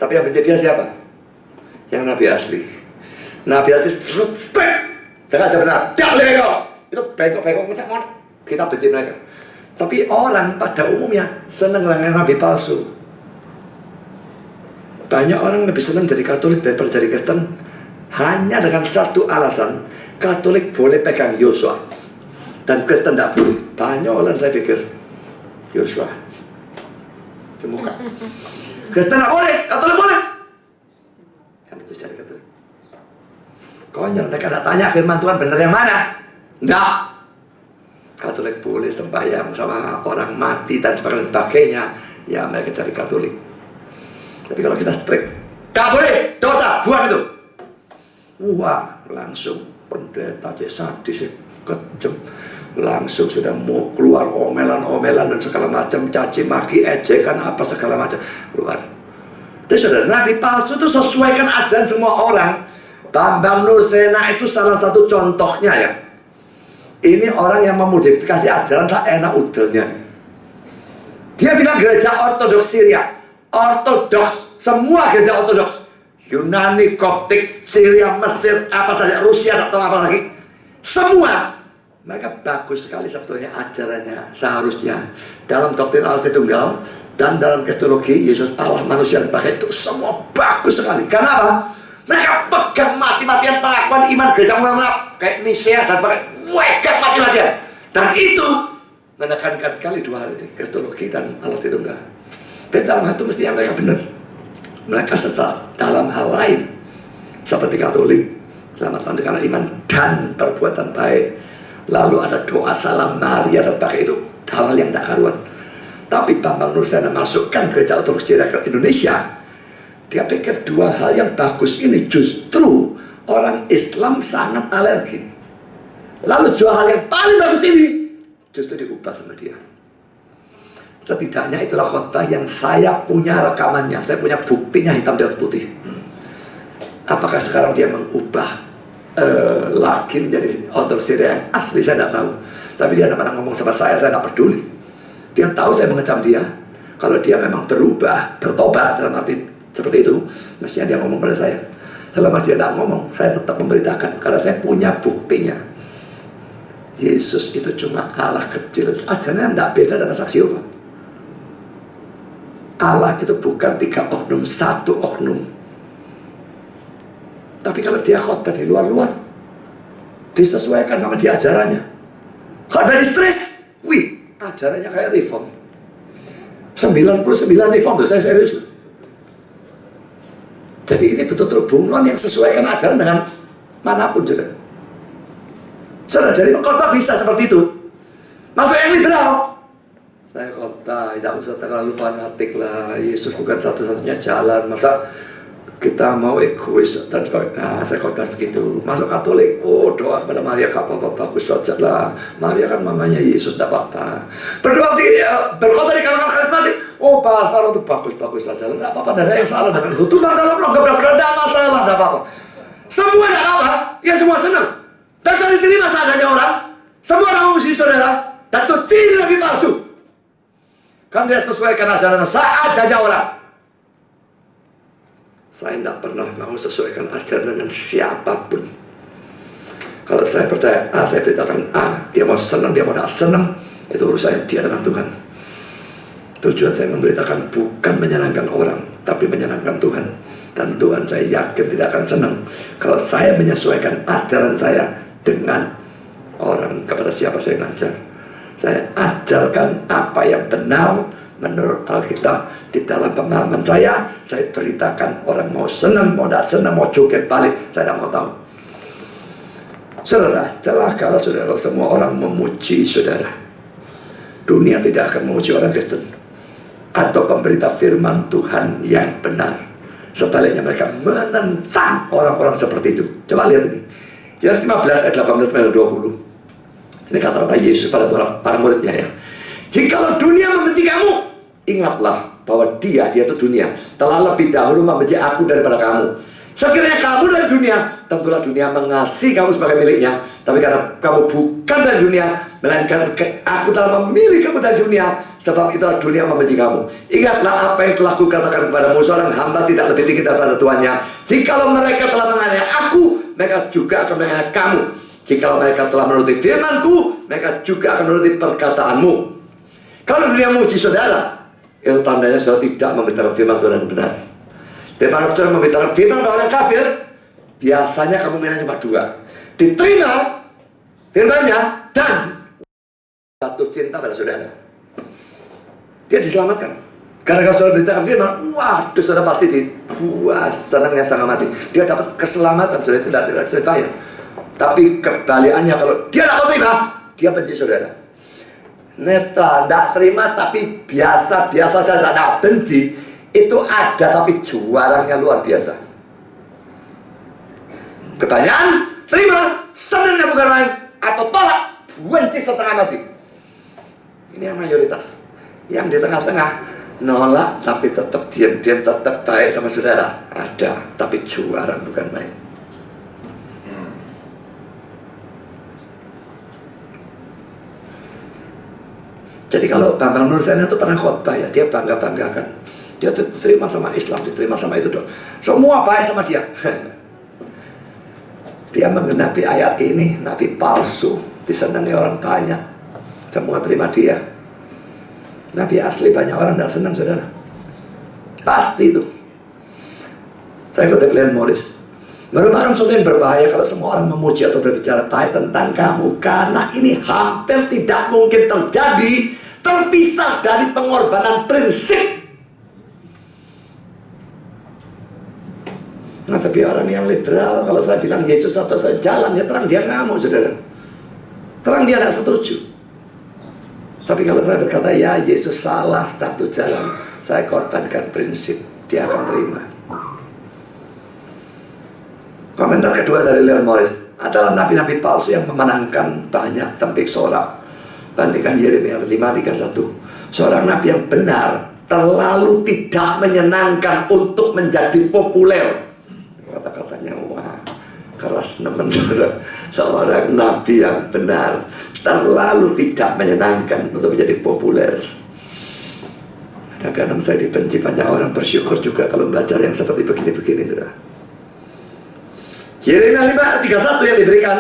S1: Tapi yang benci dia siapa? Yang nabi asli. Nabi asli straight dengan aja benar, tidak boleh bengkok. Itu bengkok-bengkok macam kita benci mereka. Tapi orang pada umumnya senang dengan nabi palsu. Banyak orang lebih senang jadi Katolik daripada jadi Kristen hanya dengan satu alasan: Katolik boleh pegang Yosua dan Kristen tidak boleh. Banyak orang saya pikir Yosua di muka, Kristen tidak boleh, Katolik boleh. Kan itu jadi Katolik. Konyol, mereka tidak tanya firman Tuhan benar yang mana. Tidak. Katolik boleh sembahyang sama orang mati dan sebagainya. Ya mereka cari Katolik. Tapi kalau kita strict, gak boleh, dosa, buang itu. Wah, langsung pendeta sadis, kejam. Langsung sudah mau keluar omelan-omelan dan segala macam, caci maki, ejekan apa segala macam keluar. Itu saudara, nabi palsu itu sesuaikan ajaran semua orang. Bambang Nursena itu salah satu contohnya ya. Ini orang yang memodifikasi ajaran tak enak udelnya. Dia bilang gereja ortodoks Syria, ortodoks, semua gereja ortodoks, Yunani, Koptik, Syria, Mesir, apa saja, Rusia, tak tahu apa lagi, semua mereka bagus sekali sebetulnya ajarannya. Seharusnya dalam doktrin Allah Tritunggal dan dalam kristologi Yesus Allah manusia dipakai itu semua bagus sekali. Karena apa? Mereka pegang mati-matian pengakuan iman gereja mulai kayak Nisea dan pakai pegang mati-matian, dan itu menekankan sekali dua hal ini, kristologi dan Allah Tritunggal. Dan dalam hal itu mestinya mereka benar. Mereka sesat dalam hal lain, seperti Katolik, selamatkan karena iman dan perbuatan baik. Lalu ada doa salam Maria dan pakai itu hal yang tak karuan. Tapi Bambang Nursena masukkan gereja ortodoks Syria ke Indonesia. Dia pikir dua hal yang bagus ini justru orang Islam sangat alergi. Lalu dua hal yang paling bagus ini justru diubah sama dia. Setidaknya itulah khotbah yang saya punya rekamannya, saya punya buktinya hitam di atas putih. Apakah sekarang dia mengubah lagi menjadi ortodoks Syria yang asli, saya tidak tahu. Tapi dia tidak pernah ngomong sama saya tidak peduli. Dia tahu saya mengecam dia. Kalau dia memang berubah, bertobat dalam arti seperti itu, mestinya dia ngomong pada saya. Selama dia tidak ngomong, saya tetap memberitakan karena saya punya buktinya. Yesus itu cuma Allah kecil, ajarannya tidak beda dengan saksi Yehova. Allah itu bukan 3 oknum, 1 oknum. Tapi kalau dia khotbah di luar-luar, disesuaikan sama dia ajarannya. Khotbah di stres, wih, ajarannya kayak reform. 99 reform tuh, saya serius. Jadi ini betul-betul bunglon yang sesuaikan ajaran dengan manapun juga. Saudara, jadi khotbah bisa seperti itu. Masuk yang liberal. Saya khotbah, tidak usah terlalu fanatik lah. Yesus bukan satu-satunya jalan. Masa kita mau egois dan sebagainya. Nah, saya khotbah begitu. Masuk Katolik, oh doa kepada Maria, gak apa-apa, bagus saja lah. Maria kan mamanya Yesus, tidak apa-apa. Berdoa berkhotbah di kalangan karismatik, oh bahasa itu bagus-bagus saja. Tidak apa-apa, tidak ada yang salah dengan itu. Tulang dalam roh, tidak masalah, tidak apa-apa. Semua tidak apa-apa, ya semua senang. Dan kalau diterima seadanya orang, semua orang memuji saudara, dan itu ciri nabi palsu. Kan dia sesuaikan ajaran seadanya orang. Saya tidak pernah mau sesuaikan ajaran dengan siapapun. Kalau saya percaya A, saya beritakan A. Dia mau senang, dia mau tidak senang, itu urusan dia dengan Tuhan. Tujuan saya memberitakan bukan menyenangkan orang, tapi menyenangkan Tuhan. Dan Tuhan saya yakin tidak akan senang kalau saya menyesuaikan ajaran saya dengan orang kepada siapa saya ngajar. Saya ajarkan apa yang benar menurut Alkitab di dalam pemahaman saya beritakan. Orang mau senang, mau tidak senang, mau joget balik, saya tidak mau tahu. Saudara, celakalah saudara semua orang memuji saudara. Dunia tidak akan memuji orang Kristen atau pemberita firman Tuhan yang benar. Sebaliknya mereka menentang orang-orang seperti itu. Coba lihat ini, Yohanes 15 ayat 18-20. Ini kata-kata Yesus pada para muridnya ya. Jikalau dunia membenci kamu, ingatlah bahwa dia itu dunia telah lebih dahulu membenci aku daripada kamu. Sekiranya kamu dari dunia, tentulah dunia mengasihi kamu sebagai miliknya. Tapi karena kamu bukan dari dunia, melainkan aku telah memilih kamu dari dunia, sebab itulah dunia membenci kamu. Ingatlah apa yang telah kukatakan kepadamu, seorang hamba tidak lebih tinggi daripada tuannya. Jikalau mereka telah menganiaya aku, mereka juga akan menganiaya kamu. Jikalau mereka telah menuruti firmanku, mereka juga akan menuruti perkataanmu. Kalau dunia memuji saudara, itu tandanya saudara tidak memberitakan firman Tuhan yang benar. Daripada saudara memberitakan firman kepada orang kafir, biasanya kamu mainnya cuma dua: diterima firmannya dan jatuh cinta pada saudara. Dia diselamatkan. Karena kalau saudara beritakan firman, waduh, saudara pasti senangnya setengah mati. Dia dapat keselamatan, saudara tidak bisa bayar. Tapi kebalikannya, kalau dia tidak mau terima, dia benci saudara. Neta, tidak terima tapi biasa-biasa saja, tidak benci. Itu ada tapi juaranya luar biasa. Kebanyakan terima, senangnya bukan main, atau tolak, benci setengah mati. Ini yang mayoritas. Yang di tengah-tengah nolak tapi tetap diam-diam, tetap baik sama saudara, ada tapi juara bukan main. Jadi kalau Bambang Nursena itu pernah khotbah ya, dia bangga-banggakan. Dia diterima sama Islam, diterima sama itu dong. Semua baik sama dia. Dia menggenapi ayat ini, nabi palsu, disenangi orang banyak. Semua terima dia. Nabi asli banyak orang tidak senang, saudara. Pasti itu. Saya kutip Leon Morris. Merupakan sesuatu yang berbahaya kalau semua orang memuji atau berbicara baik tentang kamu, karena ini hampir tidak mungkin terjadi terpisah dari pengorbanan prinsip. Nah, tapi orang yang liberal, kalau saya bilang Yesus satu saja jalan, ya terang dia ngamuk, saudara. Terang dia tidak setuju. Tapi kalau saya berkata, ya Yesus salah satu jalan, saya korbankan prinsip, dia akan terima. Komentar kedua dari Leon Morris adalah nabi-nabi palsu yang memenangkan banyak tempik sorak. Bandingkan Yeremia 5:31. Seorang nabi yang benar terlalu tidak menyenangkan untuk menjadi populer. Kata-katanya wah, keras nemen. Seorang nabi yang benar terlalu tidak menyenangkan untuk menjadi populer. Kadang-kadang saya dibenci banyak orang, bersyukur juga kalau membaca yang seperti begini-begini. Yeremia 5:31 yang diberikan,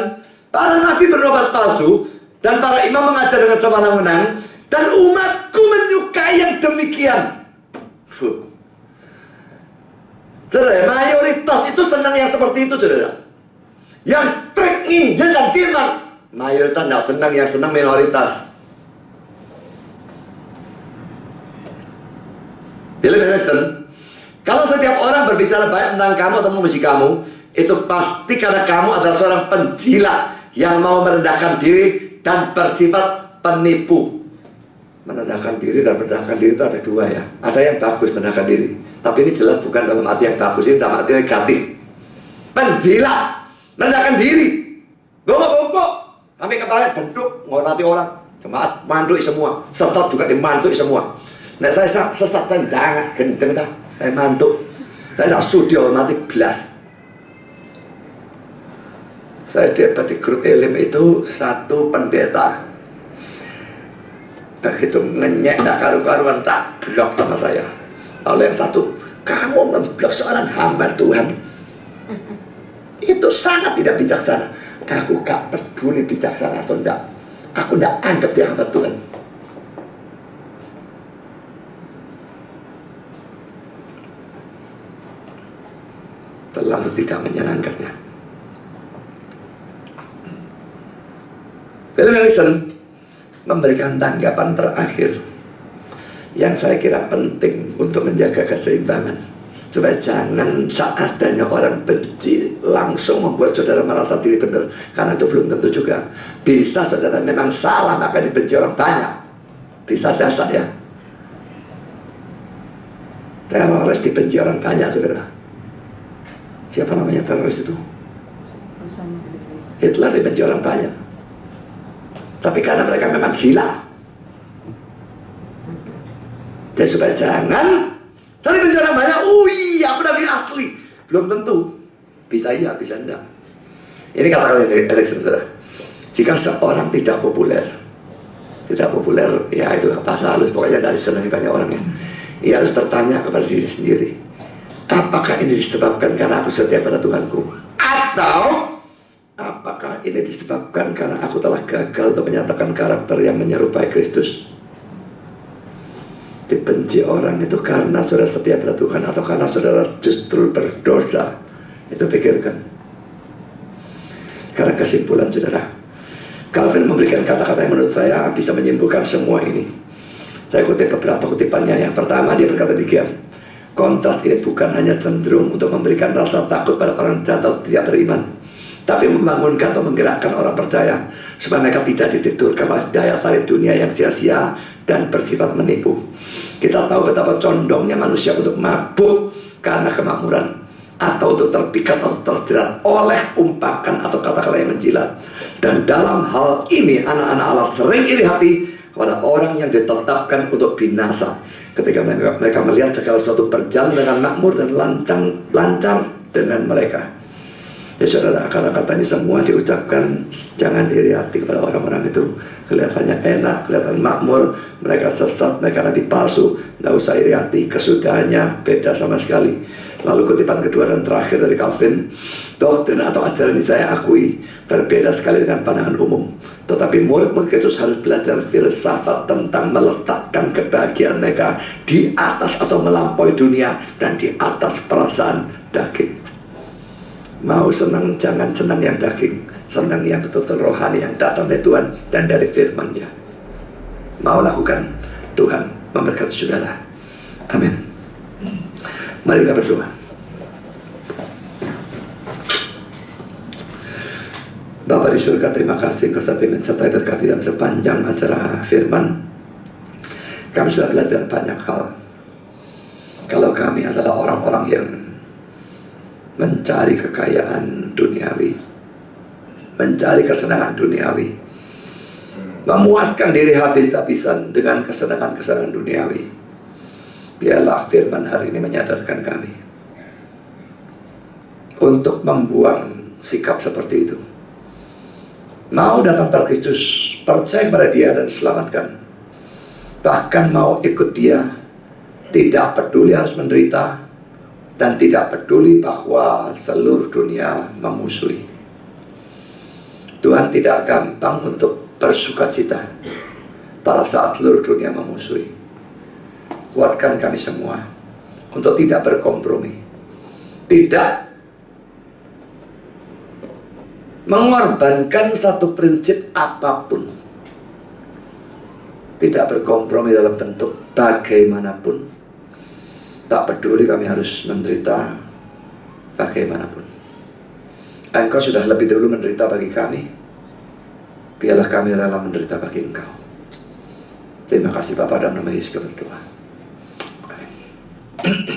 S1: para nabi bernobat palsu dan para imam mengajar dengan sewenang-wenang, dan umatku menyukai yang demikian. Saudara, mayoritas itu senang yang seperti itu, saudara. Yang strict nginjil dan firman. Mayoritas tidak senang, yang senang minoritas. Billy Benson, kalau setiap orang berbicara baik tentang kamu atau memuji kamu, itu pasti karena kamu adalah seorang penjilat yang mau merendahkan diri dan bersifat penipu. Merendahkan diri dan merendahkan diri itu ada dua ya. Ada yang bagus merendahkan diri, tapi ini jelas bukan dalam arti yang bagus, ini dalam arti negatif. Penjilat, merendahkan diri, bongkok-bongkok, sampai kepala bentuk, menghormati orang. Jemaat mandui semua, sesat juga dimandui semua. Nah, saya sesat tendangan, gendeng dah, saya mantuk. Saya tidak sudi hormati belas. Saya dapat di grup elim itu satu pendeta. Begitu ngenyek, tak karu-karuan, tak blok sama saya. Lalu yang satu, kamu memblok seorang hamba Tuhan. Itu sangat tidak bijaksana. Aku gak peduli bijaksana atau enggak. Aku enggak anggap dia hamba Tuhan. Terlalu tidak menyenangkannya. William Ellison memberikan tanggapan terakhir yang saya kira penting untuk menjaga keseimbangan, supaya jangan seadanya orang benci langsung membuat saudara merasa diri benar, karena itu belum tentu juga. Bisa saudara memang salah maka dibenci orang banyak, bisa saja ya. Teroris dibenci orang banyak, saudara. Siapa namanya teroris itu? Hitler dibenci orang banyak. Tapi karena mereka memang gila. Jadi supaya jangan saling benci orang banyak. Oh iya, aku nabi asli. Belum tentu. Bisa iya, bisa enggak. Ini kata-kata Ellison, saudara. Jika seorang tidak populer, tidak populer, ya itu bahasa halus, pokoknya dari senang banyak orangnya. Ia harus bertanya kepada diri sendiri, apakah ini disebabkan karena aku setia pada Tuhanku, atau apakah ini disebabkan karena aku telah gagal untuk menyatakan karakter yang menyerupai Kristus? Dibenci orang itu karena saudara setia pada Tuhan atau karena saudara justru berdosa? Itu pikirkan. Karena kesimpulan saudara, Calvin memberikan kata-kata yang menurut saya bisa menyimpulkan semua ini. Saya kutip beberapa kutipannya. Yang pertama, dia berkata demikian, kontras ini bukan hanya cenderung untuk memberikan rasa takut pada orang jahat atau tidak beriman, tapi membangunkan atau menggerakkan orang percaya supaya mereka tidak ditidurkan oleh daya tarik dunia yang sia-sia dan bersifat menipu. Kita tahu betapa condongnya manusia untuk mabuk karena kemakmuran, atau untuk terpikat atau terjerat oleh umpakan atau kata-kata yang menjilat. Dan dalam hal ini anak-anak Allah sering iri hati kepada orang yang ditetapkan untuk binasa, ketika mereka melihat segala sesuatu berjalan dengan makmur dan lancar dengan mereka. Ya saudara, kata-kata ini semua diucapkan jangan iri hati kepada orang-orang itu. Kelihatannya enak, kelihatan makmur, mereka sesat, mereka nabi palsu. Tidak usah iri hati, kesudahannya beda sama sekali. Lalu kutipan kedua dan terakhir dari Calvin, doktrin atau ajaran ini saya akui berbeda sekali dengan pandangan umum, tetapi murid-murid Kristus harus belajar filsafat tentang meletakkan kebahagiaan mereka di atas atau melampaui dunia dan di atas perasaan daging. Mau senang, jangan senang yang daging, senang yang betul-betul rohani yang datang dari Tuhan dan dari firman-Nya. Mau lakukan, Tuhan memberkati saudara. Amin. Mari kita berdoa. Bapa di surga, terima kasih Engkau sudah mensertai berkati dalam sepanjang acara firman. Kami sudah belajar banyak hal. Kalau kami adalah orang-orang yang mencari kekayaan duniawi, mencari kesenangan duniawi, memuaskan diri habis-habisan dengan kesenangan-kesenangan duniawi, biarlah firman hari ini menyadarkan kami untuk membuang sikap seperti itu. Mau datang pada Kristus, percaya pada Dia dan selamatkan, bahkan mau ikut Dia, tidak peduli harus menderita, dan tidak peduli bahwa seluruh dunia memusuhi. Tuhan tidak gampang untuk bersuka cita pada saat seluruh dunia memusuhi. Kuatkan kami semua untuk tidak berkompromi, tidak mengorbankan satu prinsip apapun, tidak berkompromi dalam bentuk bagaimanapun. Tak peduli kami harus menderita bagaimanapun. Engkau sudah lebih dulu menderita bagi kami, biarlah kami rela menderita bagi Engkau. Terima kasih Bapa, dalam nama Yesus berdoa. Amin.